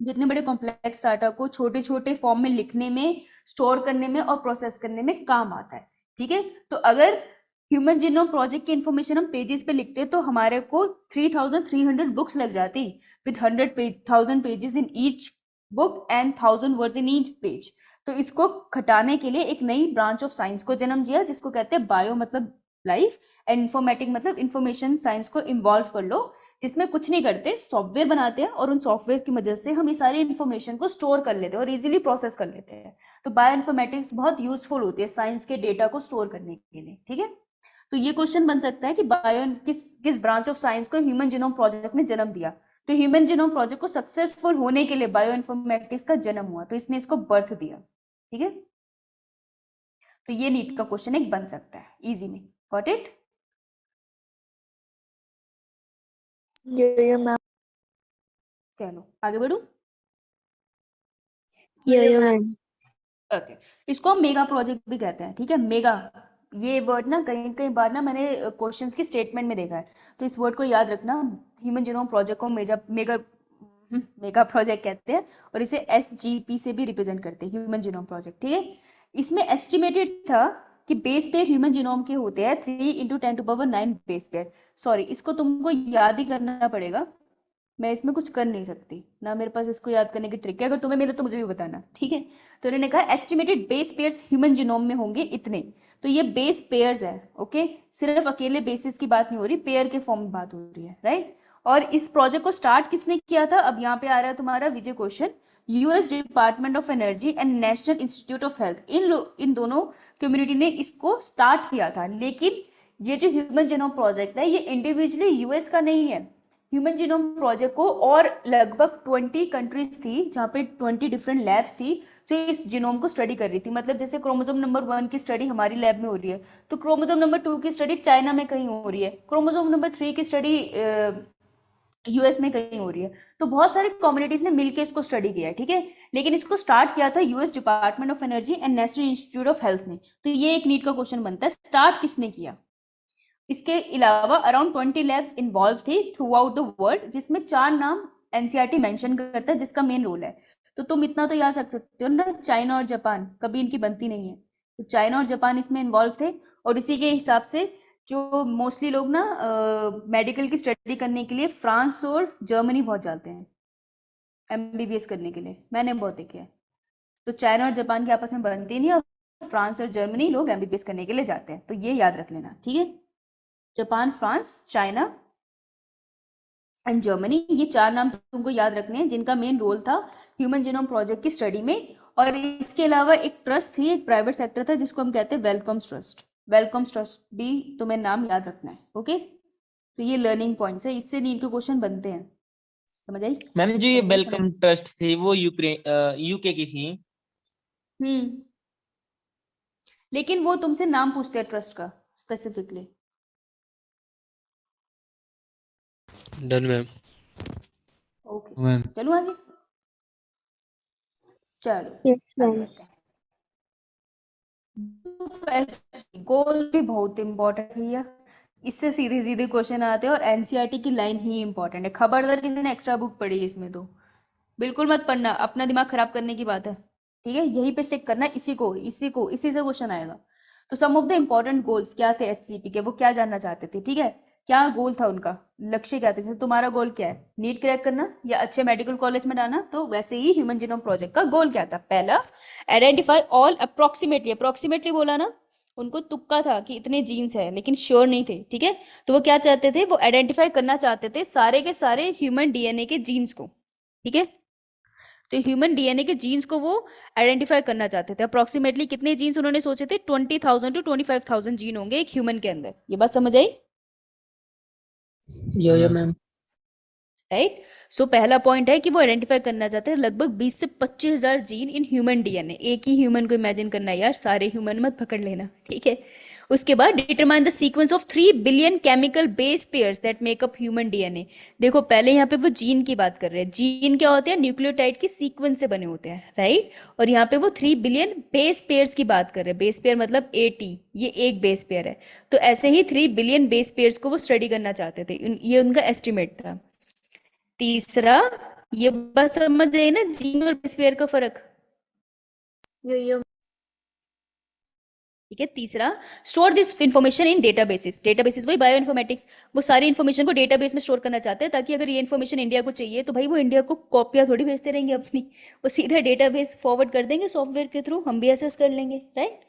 जितने बड़े कॉम्प्लेक्स डाटा को छोटे छोटे फॉर्म में लिखने में, स्टोर करने में और प्रोसेस करने में काम आता है। ठीक है, तो अगर ह्यूमन जीनोम प्रोजेक्ट की इंफॉर्मेशन हम पेजेस पे लिखते तो हमारे को 3300 बुक्स लग जाती with 100,000 pages in each book and 1000 words in each page. तो इसको घटाने के लिए एक नई ब्रांच ऑफ साइंस को जन्म दिया जिसको कहते हैं बायो मतलब लाइफ एंड इन्फॉर्मेटिक मतलब इंफॉर्मेशन साइंस को इन्वॉल्व कर लो, जिसमें कुछ नहीं करते, सॉफ्टवेयर बनाते हैं और उन सॉफ्टवेयर की मदद से हम ये सारी इन्फॉर्मेशन को स्टोर कर लेते हैं और इजीली प्रोसेस कर लेते हैं। तो बायो इन्फॉर्मेटिक्स बहुत यूजफुल होती है साइंस के डेटा को स्टोर करने के लिए। ठीक है, तो ये क्वेश्चन बन सकता है कि बायो किस ब्रांच ऑफ साइंस को ह्यूमन जीनोम प्रोजेक्ट ने जन्म दिया। तो ह्यूमन जीनोम प्रोजेक्ट को सक्सेसफुल होने के लिए बायो इन्फॉर्मेटिक्स का जन्म हुआ, तो इसने इसको बर्थ दिया। ठीक है, तो ये नीट का क्वेश्चन एक बन सकता है इजी में। Got it? ये मैम। चलो आगे बढ़ू। ये मैम। ओके, इसको हम मेगा प्रोजेक्ट भी कहते हैं। ठीक है, मेगा ये वर्ड ना कई कई बार ना मैंने क्वेश्चंस की स्टेटमेंट में देखा है, तो इस वर्ड को याद रखना। ह्यूमन जीनोम प्रोजेक्ट को मेगा प्रोजेक्ट कहते हैं और इसे SGP से भी रिप्रेजेंट करते हैं, ह्यूमन जीनोम प्रोजेक्ट। ठीक है, इसमें एस्टिमेटेड था कि बेस पेयर ह्यूमन जीनोम के होते हैं 3 × 10⁹ बेस पेयर। सॉरी, इसको तुमको याद ही करना पड़ेगा, मैं इसमें कुछ कर नहीं सकती ना, मेरे पास इसको याद करने की ट्रिक है। अगर तुम्हें मिले तो मुझे भी बताना। ठीक है, तो उन्होंने कहा estimated base pairs human genome में होंगे इतने। तो ये बेस पेयर्स है। ओके, सिर्फ अकेले बेसिस की बात नहीं हो रही, पेयर के फॉर्म में बात हो रही है, राइट। और इस प्रोजेक्ट को स्टार्ट किसने किया था? अब यहाँ पे आ रहा है तुम्हारा Vijay question. US department of energy and national institute of health, इन दोनों कम्युनिटी ने इसको स्टार्ट किया था। लेकिन ये जो ह्यूमन जीनोम प्रोजेक्ट है ये इंडिविजुअली US का नहीं है। ह्यूमन जीनोम प्रोजेक्ट को और लगभग 20 कंट्रीज थी जहाँ पे 20 डिफरेंट लैब्स थी जो इस जीनोम को स्टडी कर रही थी। मतलब जैसे क्रोमोसोम नंबर 1 की स्टडी हमारी लैब में हो रही है, तो क्रोमोसोम नंबर 2 की स्टडी चाइना में कहीं हो रही है, क्रोमोसोम नंबर 3 की स्टडी US में कहीं हो रही है। तो बहुत सारी कम्युनिटीज ने मिलकर इसको स्टडी किया है। ठीक है, लेकिन इसको स्टार्ट किया था US department of energy and national institute of health ने। तो ये एक नीट का क्वेश्चन बनता है, स्टार्ट किसने किया। इसके अलावा अराउंड 20 लैब्स इन्वॉल्व थी थ्रू आउट द वर्ल्ड, जिसमें 4 नाम NCERT मेंशन करता है जिसका मेन रोल है। तो तुम इतना तो याद रख सकते हो ना, चाइना और जापान, कभी इनकी बनती नहीं है। तो चाइना और जापान इसमें इन्वॉल्व थे और इसी के हिसाब से जो मोस्टली लोग ना मेडिकल की स्टडी करने के लिए फ्रांस और जर्मनी बहुत जाते हैं MBBS करने के लिए, मैंने बहुत देखे हैं। तो चाइना और जापान की आपस में बनती नहीं है, फ्रांस और जर्मनी लोग MBBS करने के लिए जाते हैं। तो ये याद रख लेना। ठीक है, Japan, France, China and Germany, ये 4 नाम तुमको याद रखने हैं जिनका मेन रोल था ह्यूमन जीनोम प्रोजेक्ट की स्टडी में। और इसके अलावा एक ट्रस्ट थी, एक प्राइवेट सेक्टर था जिसको हम कहते हैं वेलकम्स ट्रस्ट। वेलकम्स ट्रस्ट भी तुम्हें नाम याद रखना है। ओके, तो ये लर्निंग पॉइंट्स है, इससे नीट के क्वेश्चन बनते हैं। समझ आई? मैम जो ये वेलकम ट्रस्ट थी वो यूके की थी। लेकिन वो तुमसे नाम पूछते हैं ट्रस्ट का specifically. Done ma'am. Okay, ma'am चलो आगे। चलो यस आगे मैम। बढ़ते हैं। गोल भी बहुत इंपॉर्टेंट है भैया, इससे सीधे सीधे क्वेश्चन आते हैं और NCERT की लाइन ही इंपॉर्टेंट है। खबरदार किसी ने एक्स्ट्रा बुक पढ़ी इसमें तो बिल्कुल मत पढ़ना, अपना दिमाग खराब करने की बात है। ठीक है, यहीं पे स्टिक करना, इसी से क्वेश्चन आएगा। तो सम ऑफ द इम्पोर्टेंट गोल्स क्या थे HCP के, वो क्या जानना चाहते थे। ठीक है, क्या गोल था उनका, लक्ष्य क्या थे। जैसे तुम्हारा गोल क्या है, नीट क्रैक करना या अच्छे मेडिकल कॉलेज में डालना, तो वैसे ही ह्यूमन जीनोम प्रोजेक्ट का गोल क्या था। पहला, आइडेंटिफाई ऑल अप्रोक्सीमेटली बोला ना, उनको तुक्का था कि इतने जीन्स है लेकिन श्योर नहीं थे। ठीक है, तो वो क्या चाहते थे, वो आइडेंटिफाई करना चाहते थे सारे के सारे ह्यूमन DNA के जीन्स को। ठीक है, तो ह्यूमन डीएनए के जीन्स को वो आइडेंटिफाई करना चाहते थे। अप्रोक्सीमेटली कितने जीन्स उन्होंने सोचे थे? 20,000 to 25,000 जीन होंगे एक ह्यूमन के अंदर। ये बात समझ आई? या मैम। राइट। सो पहला पॉइंट है कि वो आइडेंटिफाई करना चाहते हैं लगभग 20 से 25,000 जीन इन ह्यूमन डीएनए। एक ही ह्यूमन को इमेजिन करना है यार, सारे ह्यूमन मत पकड़ लेना, ठीक है। उसके बाद determine the sequence of 3 billion chemical base pairs that make up human DNA. देखो पहले यहाँ पे वो जीन की बात कर रहे हैं। जीन क्या होते हैं? न्यूक्लियोटाइड के सीक्वेंस से बने होते हैं, राइट। और यहाँ पे वो 3 बिलियन बेस पेयर्स की बात कर रहे हैं। बेस पेयर मतलब AT, ये एक बेस पेयर है। तो ऐसे ही 3 बिलियन बेस पेयर्स को वो स्टडी करना चाहते थे, ये उनका एस्टिमेट था। तीसरा, ये बात समझ आई ना, जीन और बेस पेयर का फर्क? यो ठीक है। तीसरा, store this information in databases. Databases वही बायो इन्फॉर्मेटिक्स, वो सारी इन्फॉर्मेशन को डेटाबेस में स्टोर करना चाहते हैं ताकि अगर ये इन्फॉर्मेशन इंडिया को चाहिए तो भाई वो इंडिया को कॉपियां थोड़ी भेजते रहेंगे अपनी, वो सीधा डेटाबेस फॉरवर्ड कर देंगे सॉफ्टवेयर के थ्रू, हम भी एसेस कर लेंगे, right.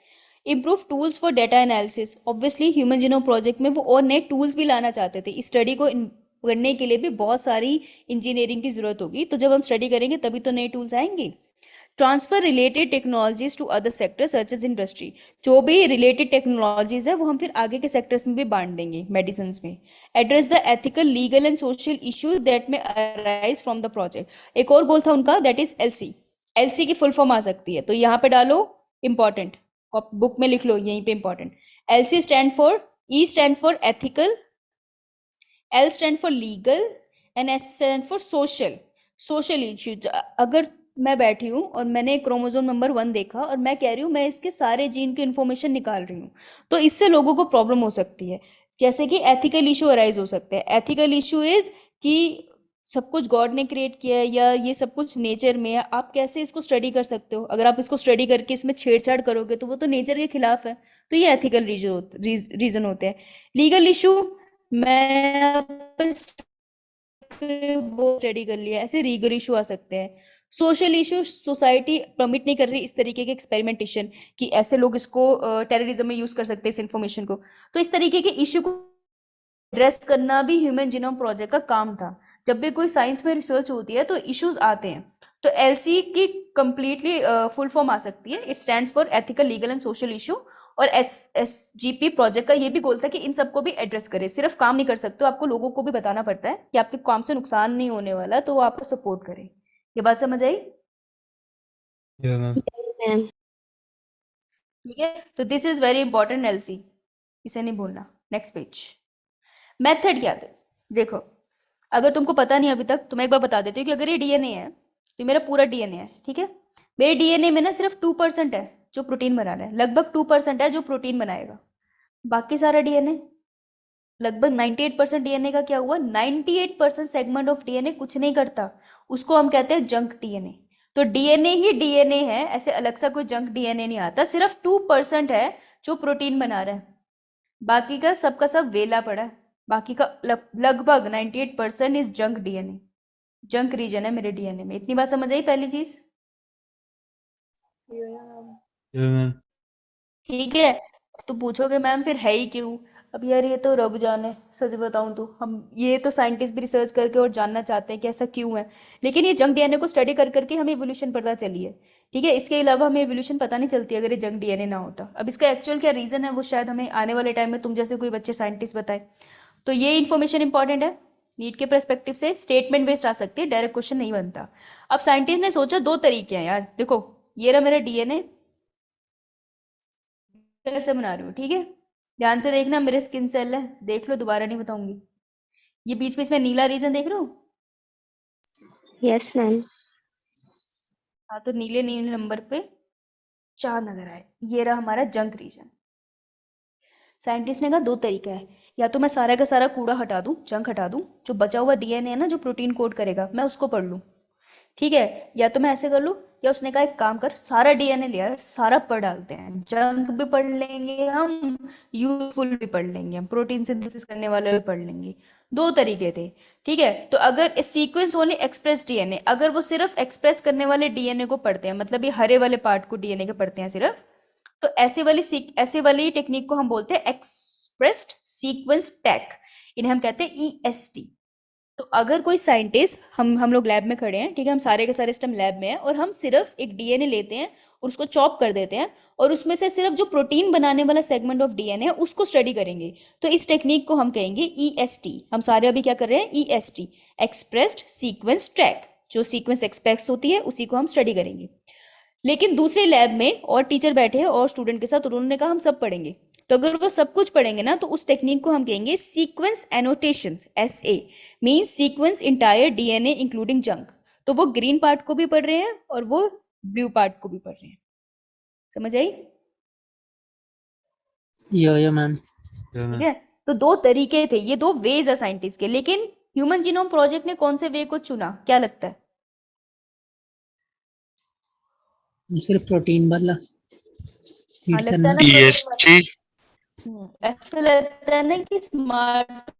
Improve tools for data analysis. Obviously human genome project में वो और नए टूल्स भी लाना चाहते थे। इस स्टडी को करने के लिए भी बहुत सारी इंजीनियरिंग की जरूरत होगी, तो जब हम स्टडी करेंगे तभी तो नए टूल्स आएंगे। Transfer related technologies to other sectors such as industry. जो भी रिलेटेड टेक्नोलॉजीज है वो हम फिर आगे के सेक्टर्स में भी बांट देंगे, मेडिसिन में। Address the ethical, legal and social issues that में अराइज फ्रॉम द प्रोजेक्ट। एक और गोल था उनका, दैट इज LC। LC की फुल फॉर्म आ सकती है, तो यहाँ पे डालो इंपॉर्टेंट, बुक में लिख लो यहीं पे important. LC stand for, E stand for ethical, L stand for legal and S stand for social. Social issues, अगर मैं बैठी हूँ और मैंने क्रोमोसोम नंबर 1 देखा और मैं कह रही हूँ मैं इसके सारे जीन की इन्फॉर्मेशन निकाल रही हूँ, तो इससे लोगों को प्रॉब्लम हो सकती है। जैसे कि एथिकल इशू अराइज हो सकते हैं। एथिकल इशू इज कि सब कुछ गॉड ने क्रिएट किया है या ये सब कुछ नेचर में है, आप कैसे इसको स्टडी कर सकते हो? अगर आप इसको स्टडी करके इसमें छेड़छाड़ करोगे तो वो तो नेचर के खिलाफ है। तो ये एथिकल रीजन होते हैं। लीगल इशू, मैं वो स्टडी कर लिया, ऐसे लीगल इशू आ सकते हैं। सोशल इशू, सोसाइटी परमिट नहीं कर रही इस तरीके के एक्सपेरिमेंटेशन कि ऐसे लोग इसको टेररिज्म में यूज कर सकते हैं इस इंफॉर्मेशन को। तो इस तरीके के इशू को एड्रेस करना भी ह्यूमन जीनोम प्रोजेक्ट का काम था। जब भी कोई साइंस में रिसर्च होती है तो इश्यूज आते हैं। तो LC की कंप्लीटली फुल फॉर्म आ सकती है, it stands for ethical, legal and social issue. और SGP प्रोजेक्ट का ये भी गोल था कि इन सबको भी एड्रेस करे। सिर्फ काम नहीं कर सकते, आपको लोगों को भी बताना पड़ता है कि आपके काम से नुकसान नहीं होने वाला, तो वो आपको सपोर्ट करे। ये बात समझ आई? या मैम। मैम। ठीक है। तो this is very important LC, इसे नहीं भूलना। Next page. मेथड क्या थे? देखो, अगर तुमको पता नहीं अभी तक तो मैं एक बार बता देती हूँ कि अगर ये DNA है तो मेरा पूरा DNA है, ठीक है। मेरे DNA में ना सिर्फ 2% है जो प्रोटीन बना रहा है, लगभग 2% है जो प्रोटीन बनाएगा। बाकी सारा DNA, लगभग 98% DNA का क्या हुआ? 98% सेगमेंट ऑफ DNA कुछ नहीं करता, उसको हम कहते हैं जंक DNA। तो DNA ही DNA है, ऐसे अलग सा कोई जंक DNA नहीं आता। सिर्फ 2% है जो प्रोटीन बना रहा है, बाकी का सबका सब वेला पड़ा है। बाकी का लगभग 98% is junk DNA, junk region है मेरे DNA में। इतनी बात समझ आई पहली चीज? या मैम। ठीक है। तो पूछोगे मैम फिर है ही क्यों? अब यार ये तो रब जाने, सच बताऊं तो हम ये तो साइंटिस्ट भी रिसर्च करके और जानना चाहते हैं कि ऐसा क्यों है। लेकिन ये जंक DNA को स्टडी कर करके हमें एवोल्यूशन पता चली है, ठीक है। इसके अलावा हमें एवोल्यूशन पता नहीं चलती अगर ये जंक DNA ना होता। अब इसका एक्चुअल क्या रीजन है वो शायद हमें आने वाले टाइम में तुम जैसे कोई बच्चे साइंटिस्ट बताए। तो ये इन्फॉर्मेशन इंपॉर्टेंट है, नीट के परस्पेक्टिव से स्टेटमेंट बेस्ड आ सकती है, डायरेक्ट क्वेश्चन नहीं बनता। अब साइंटिस्ट ने सोचा 2 तरीके हैं यार। देखो ये रहा मेरा DNA, कलर से बना रही हूँ, ठीक है। ध्यान से देखना, मेरे स्किन सेल है, देख लो, दोबारा नहीं बताऊंगी। ये बीच बीच में नीला रीजन देख रहे हो? Yes ma'am. हाँ, तो नीले नीले नंबर पे 4 नजर आए, ये रहा हमारा जंक रीजन। साइंटिस्ट ने कहा 2 तरीका है, या तो मैं सारा का सारा कूड़ा हटा दूं, जंक हटा दूं, जो बचा हुआ DNA है ना जो प्रोटीन कोड करेगा, मैं उसको पढ़ लूं, ठीक है। या तो मैं ऐसे कर लूं, या उसने कहा एक काम कर, सारा DNA ले यार, सारा पढ़ डालते हैं, जंक भी पढ़ लेंगे हम, यूजफुल भी पढ़ लेंगे हम, प्रोटीन सिंथेसिस करने वाले भी पढ़ लेंगे। 2 तरीके थे, ठीक है। तो अगर इस सीक्वेंस ओनली एक्सप्रेस DNA, अगर वो सिर्फ एक्सप्रेस करने वाले DNA को पढ़ते हैं, मतलब ये हरे वाले पार्ट को DNA के पढ़ते हैं सिर्फ, तो ऐसे वाली टेक्निक को हम बोलते हैं एक्सप्रेस्ड सीक्वेंस टैग, इन्हें हम कहते हैं EST। तो अगर कोई साइंटिस्ट, हम लोग लैब में खड़े हैं, ठीक है, हम सारे के सारे सिस्टम लैब में हैं, और हम सिर्फ एक डीएनए लेते हैं और उसको चॉप कर देते हैं, और उसमें से सिर्फ जो प्रोटीन बनाने वाला सेगमेंट ऑफ डीएनए है उसको स्टडी करेंगे, तो इस टेक्निक को हम कहेंगे ईएसटी। हम सारे अभी क्या कर रहे हैं, ईएसटी, एक्सप्रेस्ड सीक्वेंस ट्रैक। जो सीक्वेंस एक्सप्रेस होती है उसी को हम स्टडी करेंगे। लेकिन दूसरे लैब में और टीचर बैठे हैं और स्टूडेंट के साथ, उन्होंने कहा हम सब पढ़ेंगे। तो अगर वो सब कुछ पढ़ेंगे ना, तो उस टेक्निक को हम कहेंगे sequence annotation, SA, means sequence entire DNA including junk. तो वो ग्रीन पार्ट को भी पढ़ रहे हैं और वो ब्लू पार्ट को भी पढ़ रहे हैं। समझ आई? या मैम। ठीक है, तो दो तरीके थे, ये दो वेज है साइंटिस्ट के। लेकिन ह्यूमन जीनोम प्रोजेक्ट ने कौन से वे को चुना, क्या लगता है? सिर्फ प्रोटीन बदला, हाँ, हीट लगता करना। है ना ESG ऐसा लगता है ना कि स्मार्ट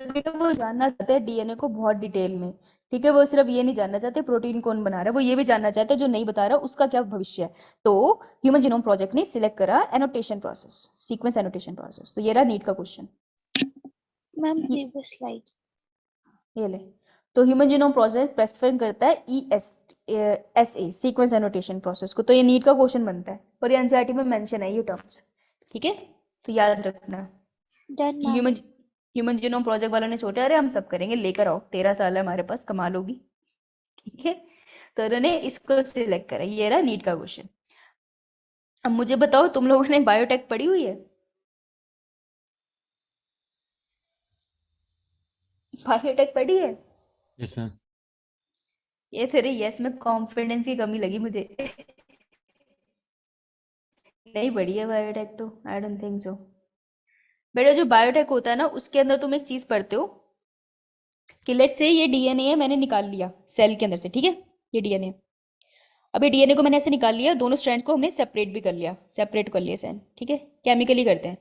बेटा वो जानना चाहते हैं डीएनए को बहुत डिटेल में। ठीक है, वो सिर्फ ये नहीं जानना चाहते प्रोटीन कौन बना रहा है, वो ये भी जानना चाहते हैं जो नहीं बता रहा उसका क्या भविष्य है। तो ह्यूमन जीनोम प्रोजेक्ट ने सिलेक्ट करा annotation process, sequence annotation process. तो ये रहा नीट का क्वेश्चन। मैम ये प्रीवियस स्लाइड। ये ले, तो ह्यूमन जीनोम प्रोजेक्ट प्रेफर करता है एसए, सीक्वेंस एनोटेशन प्रोसेस को। तो ये नीट का क्वेश्चन बनता है और ये एनसीईआरटी में मेंशन है ये टर्म्स। ठीक है, तो याद रखना। Done ma'am. Human genome project वालों ने छोटे, अरे हम सब करेंगे, लेकर आओ, 13 साल है हमारे पास, कमाल होगी। ठीक है, तो उन्होंने इसको सिलेक्ट करा। ये रहा नीट का क्वेश्चन। अब मुझे बताओ, तुम लोगों ने बायोटेक पढ़ी हुई है? बायोटेक पढ़ी है? Yes ma'am. ये तेरे यस में कॉन्फिडेंस की कमी लगी मुझे। नहीं पढ़ी है बायोटेक तो, आई डोंट थिंक सो। बेटा जो बायोटेक होता है ना, उसके अंदर तुम एक चीज पढ़ते हो कि लेट्स से ये डीएनए है, मैंने निकाल लिया सेल के अंदर से। ठीक है, ये डीएनए, अब ये डीएनए को मैंने ऐसे निकाल लिया, दोनों स्ट्रैंड को हमने सेपरेट भी कर लिया, सेपरेट कर लिया सेल। ठीक है, केमिकली करते हैं।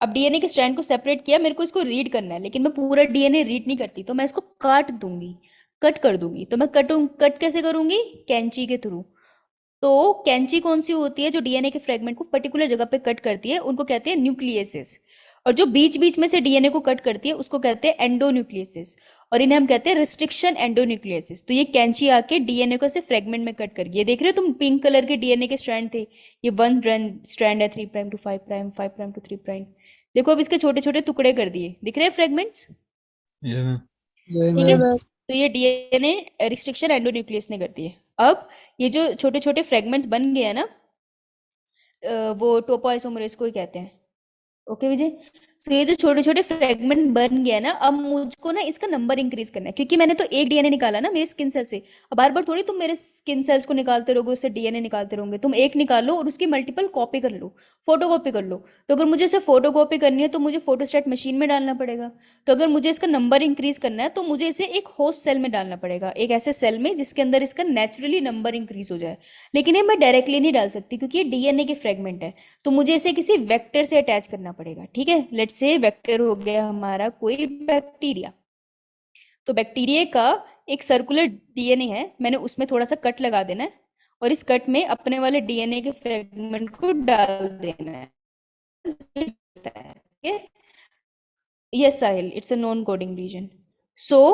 अब डीएनए के स्ट्रैंड को सेपरेट किया, मेरे को इसको रीड करना है, लेकिन मैं पूरा डीएनए रीड नहीं करती, तो मैं इसको काट दूंगी, कट कर दूंगी। तो मैं कट कैसे करूंगी? कैंची के थ्रू। तो कैंची कौन सी होती है जो डीएनए के फ्रेगमेंट को पर्टिकुलर जगह पे कट करती है, उनको कहते हैं न्यूक्लियसेस। और जो बीच बीच में से डीएनए को कट करती है उसको कहते हैं एंडोन्यूक्लियसेस, और इन्हें हम कहते हैं रिस्ट्रिक्शन एंडोन्यूक्लियसेस। तो ये कैंची आके डीएनए को ऐसे फ्रेगमेंट में कट कर, ये देख रहे हो तुम, पिंक कलर के डीएनए के स्ट्रैंड थे, ये वन स्ट्रैंड है 3 prime to 5 prime, 5 prime to 3 prime. देखो अब इसके छोटे छोटे टुकड़े कर दिए, दिख रहे हैं फ्रेगमेंट्स? Yes ma'am. ठीक है, तो ये डीएनए रिस्ट्रिक्शन एंडोन्यूक्लियस ने कर दिए। अब ये जो छोटे छोटे फ्रेगमेंट्स बन गए हैं ना, वो टोपोआइसोमरेज को ही कहते हैं। ओके विजय, तो ये जो छोटे छोटे फ्रेगमेंट बन गया ना, अब मुझको ना इसका नंबर इंक्रीज करना है, क्योंकि मैंने तो एक डीएनए निकाला ना मेरे स्किन सेल से। अब बार बार थोड़ी तुम मेरे स्किन सेल्स को निकालते रहोगे, उससे डीएनए निकालते रहोगे। तुम एक निकाल लो और उसकी मल्टीपल कॉपी कर लो, फोटो कॉपी कर लो। तो अगर मुझे इसे फोटो कॉपी करनी है तो मुझे फोटोस्टैट मशीन में डालना पड़ेगा। तो अगर मुझे इसका नंबर इंक्रीज करना है तो मुझे इसे एक होस्ट सेल में डालना पड़ेगा, एक ऐसे सेल में जिसके अंदर इसका नेचुरली नंबर इंक्रीज हो जाए। लेकिन ये मैं डायरेक्टली नहीं डाल सकती क्योंकि ये डीएनए के फ्रेगमेंट है, तो मुझे इसे किसी वेक्टर से अटैच करना पड़ेगा। ठीक है, लेट्स से वेक्टर हो गया हमारा कोई बैक्टीरिया। तो बैक्टीरिया का एक सर्कुलर डीएनए है, मैंने उसमें थोड़ा सा कट लगा देना है और इस कट में अपने वाले डीएनए के फ्रेगमेंट को डाल देना है। Yes Sahil, it's a non coding region. So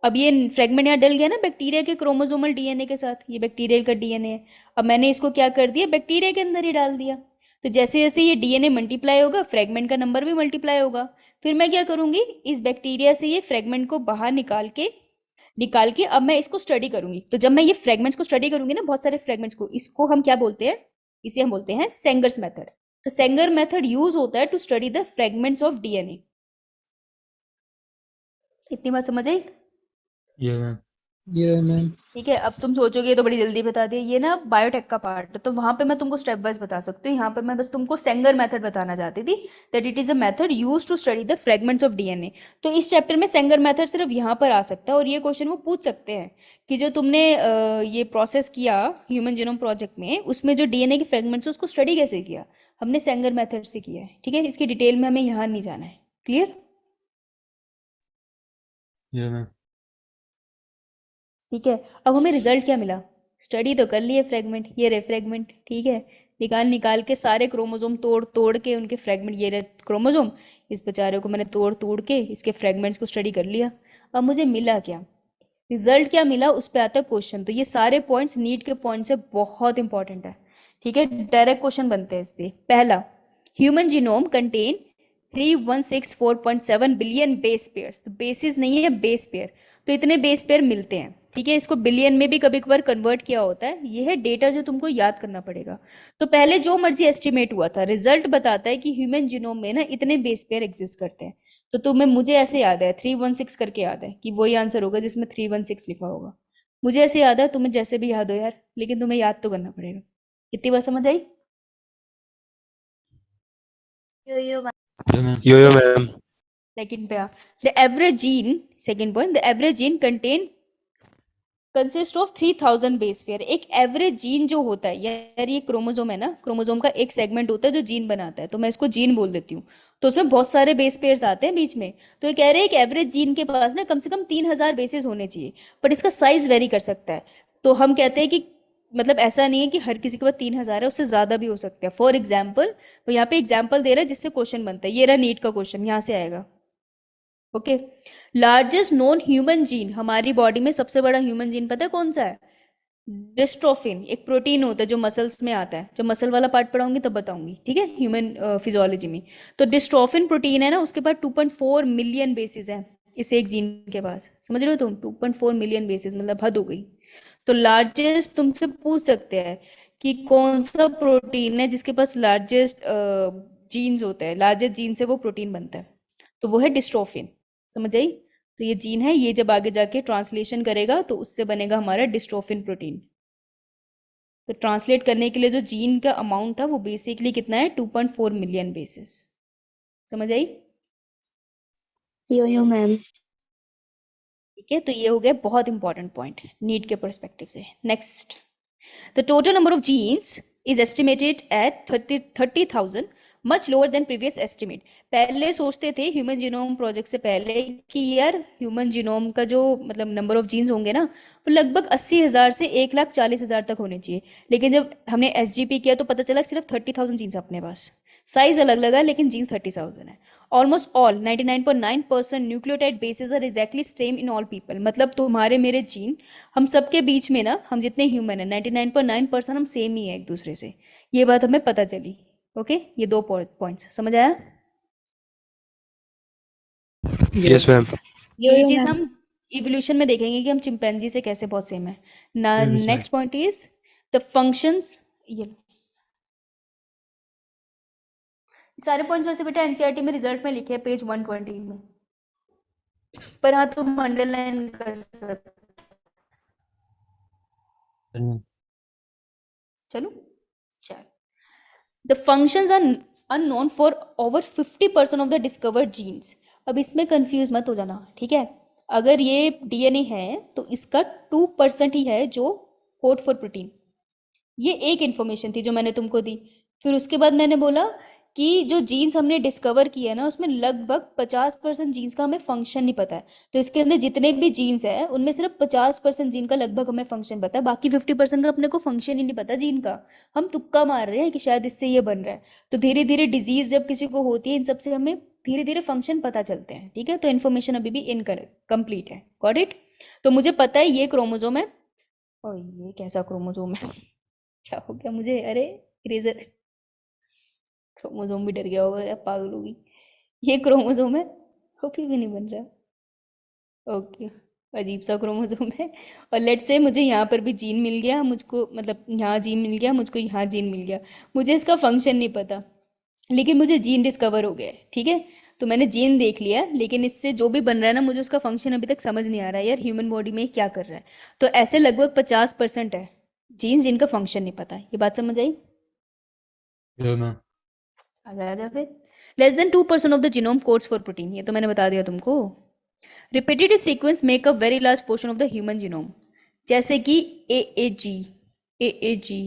अब ये फ्रेगमेंट यहाँ डल गया ना बैक्टीरिया के क्रोमोसोमल डीएनए के साथ, ये बैक्टीरिया का डीएनए है। अब मैंने इसको क्या कर दिया, बैक्टीरिया के अंदर ही डाल दिया। तो जैसे जैसे ये डीएनए मल्टीप्लाई होगा, फ्रेगमेंट का नंबर भी मल्टीप्लाई होगा। फिर मैं क्या करूंगी, इस बैक्टीरिया से ये फ्रेगमेंट को बाहर निकाल के अब मैं इसको स्टडी करूंगी। तो जब मैं ये फ्रेगमेंट्स को स्टडी करूंगी ना, बहुत सारे फ्रेगमेंट्स को, इसको हम क्या बोलते हैं, इसे हम बोलते हैं सेंगर्स मेथड। तो सेंगर मेथड यूज होता है to study the fragments of DNA. इतनी बात समझ आई? Yes ma'am. Yeah ma'am. ठीक है, अब तुम सोचोगे ये तो बड़ी जल्दी बता दिया, ये ना बायोटेक का पार्ट है, तो वहां पे मैं तुमको स्टेप वाइज बता सकती हूँ। यहाँ पे मैं बस तुमको सेंगर मेथड बताना चाहती थी, that it is a method used to study the fragments of DNA. तो इस चैप्टर में सेंगर मेथड सिर्फ यहाँ पर आ सकता है, और ये क्वेश्चन वो पूछ सकते हैं कि जो तुमने ये प्रोसेस किया ह्यूमन जीनोम प्रोजेक्ट में, उसमें जो डीएनए के फ्रेगमेंट्स उसको स्टडी कैसे किया, हमने सेंगर मेथड से किया है। ठीक है, इसकी डिटेल में हमें यहाँ नहीं जाना है। क्लियर? Yes ma'am. ठीक है, अब हमें रिजल्ट क्या मिला, स्टडी तो कर लिए फ्रेगमेंट, ये रे फ्रेगमेंट। ठीक है, निकाल निकाल के सारे क्रोमोसोम तोड़ तोड़ के उनके फ्रेगमेंट, ये रहे क्रोमोसोम, इस बेचारे को मैंने तोड़ तोड़ के इसके फ्रेगमेंट्स को स्टडी कर लिया। अब मुझे मिला क्या, रिजल्ट क्या मिला, उस पे आता है क्वेश्चन। तो ये सारे पॉइंट्स नीट के पॉइंट्स है, बहुत इंपॉर्टेंट है, ठीक है। डायरेक्ट क्वेश्चन बनते हैं इससे। पहला, human genome contain 3164.7 billion base pairs. तो बेसिस नहीं है, बेस पेयर, तो इतने बेस पेयर मिलते हैं, ठीक है। इसको बिलियन में भी कभी कभार कन्वर्ट किया होता है, ये है डेटा जो तुमको याद करना पड़ेगा। तो पहले जो मर्जी एस्टिमेट हुआ था, रिजल्ट बताता है कि ह्यूमन जीनोम में ना इतने बेस पेयर एग्जिस्ट करते हैं। तो तुम्हें, मुझे ऐसे याद है 316 करके याद है कि वही आंसर होगा जिसमें 316 लिखा होगा। मुझे ऐसे याद है, तुम्हें जैसे भी याद हो यार, लेकिन तुम्हें याद तो करना पड़ेगा। इतनी बात समझ आई? Yo ma'am. Yo ma'am. Second पे आ, the average gene, second point, the average gene content consist of 3000 base pair. एक एवरेज जीन जो होता है यार, ये क्रोमोसोम है ना, क्रोमोसोम का एक सेगमेंट होता है जो जीन बनाता है, तो मैं इसको जीन बोल देती हूँ। तो उसमें बहुत सारे बेस पेयर्स आते हैं बीच में। तो ये कह रहे हैं एक एवरेज जीन के पास ना कम से कम 3000 बेसेस होने चाहिए, बट इसका साइज वेरी कर सकता है। तो हम कहते हैं कि मतलब ऐसा नहीं है कि हर किसी के पास 3000 है, उससे ज्यादा भी हो सकता है। फॉर एग्जाम्पल, तो यहाँ पे एग्जाम्पल दे रहा है जिससे क्वेश्चन बनता है। ये रहा नीट का क्वेश्चन, यहाँ से आएगा। Okay, largest known human gene, हमारी बॉडी में सबसे बड़ा ह्यूमन जीन पता है कौन सा है? डिस्ट्रोफिन, एक प्रोटीन होता है जो मसल्स में आता है। जब मसल वाला पार्ट पढ़ाऊंगी तब बताऊंगी, ठीक है, ह्यूमन फिजियोलॉजी में। तो डिस्ट्रोफिन प्रोटीन है ना, उसके पास 2.4 मिलियन बेसिस है, इस एक जीन के पास। समझ रहे हो तुम? 2.4 मिलियन बेसिस, मतलब हद हो गई। तो लार्जेस्ट, तुमसे पूछ सकते हैं कि कौन सा प्रोटीन है जिसके पास लार्जेस्ट जीन्स होते हैं, लार्जेस्ट जीन से वो प्रोटीन बनता है, तो वो है डिस्ट्रोफिन। समझ आई? तो ये जीन है, ये जब आगे जाके ट्रांसलेशन करेगा तो उससे बनेगा हमारा डिस्ट्रोफिन प्रोटीन। तो ट्रांसलेट करने के लिए जो जीन का अमाउंट था वो बेसिकली कितना है? 2.4 मिलियन बेसिस। समझ आई? Yo ma'am. ठीक है, तो ये हो गया बहुत इंपॉर्टेंट पॉइंट नीट के परस्पेक्टिव से। Next, the total number of genes is estimated at 30,000, much lower than previous estimate. पहले सोचते थे ह्यूमन जीनोम प्रोजेक्ट से पहले कि यार ह्यूमन जीनोम का जो मतलब नंबर ऑफ जीन्स होंगे ना वो लगभग 80,000 से 1,40,000 तक होने चाहिए। लेकिन जब हमने एसजीपी किया तो पता चला सिर्फ 30,000 जीन्स अपने पास। साइज अलग लगा लेकिन जीन्स 30,000 है। Almost all 99.9% nucleotide bases are exactly same in all people. मतलब तुम्हारे मेरे जीन, हम सबके बीच में ना, हम जितने ह्यूमन है 99.9% हम सेम ही है एक दूसरे से। ये बात हमें पता चली। ओके, ये दो पॉइंट्स समझ आया? Yes ma'am. ये चीज हम इवोल्यूशन में देखेंगे कि हम चिंपैंजी से कैसे बहुत सेम है ना। ये भी सही। Next point is the functions. ये सारे पॉइंट्स वैसे बेटा एनसीईआरटी में रिजल्ट में लिखे हैं पेज 120 में, पर हाँ तुम अंडरलाइन कर सकते। चलो चल, the functions are unknown for over 50% of the discovered genes. अब इसमें कंफ्यूज मत हो जाना, ठीक है। अगर ये डीएनए है तो इसका 2% ही है जो कोड फॉर प्रोटीन। ये एक इन्फॉर्मेशन थी जो मैंने तुमको दी। फिर उसके बाद मैंने बोला कि जो जीन्स हमने डिस्कवर किए हैं ना उसमें लगभग 50% जीन्स का हमें फंक्शन नहीं पता है। तो इसके अंदर जितने भी जीन्स है उनमें सिर्फ 50% जीन का लगभग हमें फंक्शन पता है, बाकी 50% का अपने को फंक्शन ही नहीं पता जीन का। हम तुक्का मार रहे हैं कि शायद इससे ये बन रहा है। तो धीरे धीरे डिजीज जब किसी को होती है इन सबसे हमें धीरे धीरे फंक्शन पता चलते हैं, ठीक है। तो इन्फॉर्मेशन अभी भी इनकरेक्ट कंप्लीट है। Got it? तो मुझे पता है ये क्रोमोसोम है और ये कैसा क्रोमोसोम है क्या हो गया मुझे? अरे इरेजर, क्रोमोसोम भी डर गया होगा या पागल होगी। ये क्रोमोसोम है, ओके भी नहीं बन रहा। ओके, अजीब सा क्रोमोसोम है। और लेट्स से मुझे यहाँ पर भी जीन मिल गया, मुझको मतलब यहाँ जीन मिल गया, मुझको यहाँ जीन मिल गया। मुझे इसका फंक्शन नहीं पता लेकिन मुझे जीन डिस्कवर हो गया है, ठीक है। तो मैंने जीन देख लिया लेकिन इससे जो भी बन रहा है ना मुझे उसका फंक्शन अभी तक समझ नहीं आ रहा है यार ह्यूमन बॉडी में क्या कर रहा है। तो ऐसे लगभग 50% है जीन्स जिनका फंक्शन नहीं पता। ये बात समझ आई? Yo ma'am. आजा फिर। Less than 2% of the genome codes for protein, ये तो मैंने बता दिया तुमको। Repeated sequence make a very large portion of the human genome, जैसे कि एएजी एएजी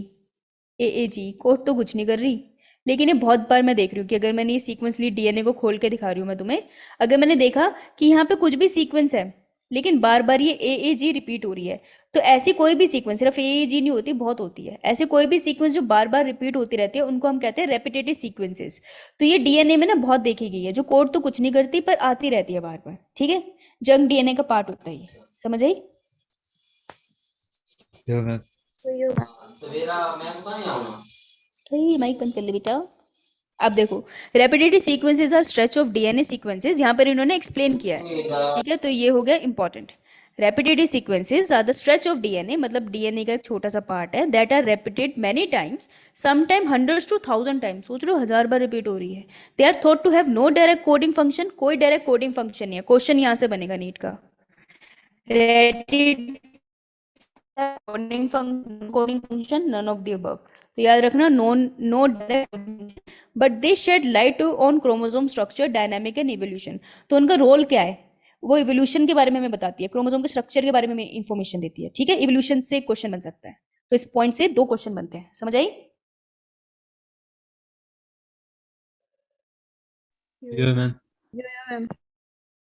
एएजी कोड तो कुछ नहीं कर रही, लेकिन ये बहुत बार मैं देख रही हूँ कि अगर मैंने ये सीक्वेंस ली, डीएनए को खोल के दिखा रही हूँ मैं तुम्हें, अगर मैंने देखा कि यहाँ पे कुछ भी सीक्वेंस है लेकिन बार बार ये AAG रिपीट हो रही है। तो ऐसी कोई भी सीक्वेंस, सिर्फ AAG नहीं होती, बहुत होती है ऐसे कोई भी सीक्वेंस जो बार बार रिपीट होती रहती है, उनको हम कहते हैं रेपिटेटिव सीक्वेंसेस। तो ये DNA में ना बहुत देखी गई है, जो कोड तो कुछ नहीं करती पर आती रहती है बार बार, ठीक है। जंक DNA का पार्ट होता है ये, समझ आई? Yeah, ma'am. माइक बंद कर ले बेटा। अब देखो, repetitive sequences are stretch of DNA sequences, यहाँ पर इन्होंने एक्सप्लेन किया है, ठीक है। तो ये हो गया important. Repetitive sequences are the stretch of DNA, मतलब DNA का एक छोटा सा पार्ट है, that are repeated many times, sometime hundreds to 1000 times, सोच लो 1000 बार रिपीट हो रही है। They are thought to have no direct coding function, कोई डायरेक्ट कोडिंग फंक्शन नहीं है। क्वेश्चन यहाँ से बनेगा नीट का, coding function none of the above. तो याद रखना, no direct, but they shed light on chromosome structure, dynamic and evolution. तो उनका रोल क्या है, वो इवोल्यूशन के बारे में हमें बताती है, क्रोमोसोम के स्ट्रक्चर के बारे में इंफॉर्मेशन देती है, ठीक है। इवोल्यूशन से क्वेश्चन बन सकता है, तो इस पॉइंट से 2 क्वेश्चन बनते हैं, समझ आई? Yeah, ma'am.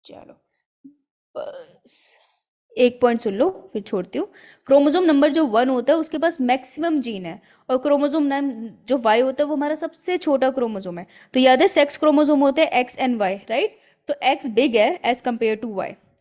चलो बस एक पॉइंट सुन लो फिर छोड़ती हूँ। क्रोमोसोम नंबर जो 1 होता है उसके पास मैक्सिमम जीन है, और क्रोमोसोम नाम जो Y होता है वो हमारा सबसे छोटा क्रोमोसोम है। तो याद है सेक्स क्रोमोसोम होते हैं X एंड Y, राइट। तो X बिग है as compare to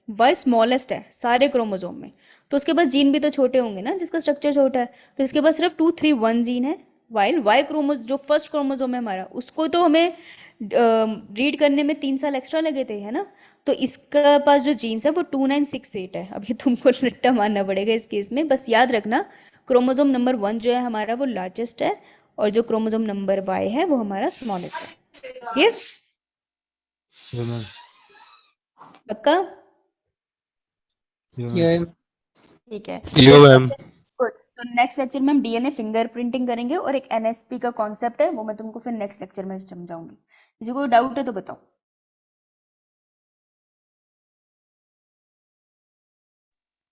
Y smallest है सारे क्रोमोसोम में। तो उसके पास जीन भी तो छोटे होंगे ना, जिसका स्ट्रक्चर छोटा है। तो इसके पास सिर्फ 2, 3, 1 जीन है, वाइल Y जो फर्स्ट क्रोमोसोम है हमारा, उसको तो हमें रीड करने में 3 साल एक्स्ट्रा लगे थे, है ना। तो इसका पास जो जीन्स है वो 2968 है। अभी तुमको रट्टा मारना पड़ेगा इस केस में, बस याद रखना क्रोमोसोम नंबर 1 जो है हमारा वो लार्जेस्ट है, और जो क्रोमोसोम नंबर Y है वो हमारा स्मॉलेस्ट है। Yes, Yeah, ma'am. पक्का? Yeah, ma'am. Yeah, ठीक है। Yeah, ma'am. गुड। तो नेक्स्ट लेक्चर में हम DNA फिंगरप्रिंटिंग करेंगे, और एक NSP का कॉन्सेप्ट है, वो मैं तुमको फिर नेक्स्ट लेक्चर में समझाऊंगी। किसी को डाउट है तो बताओ।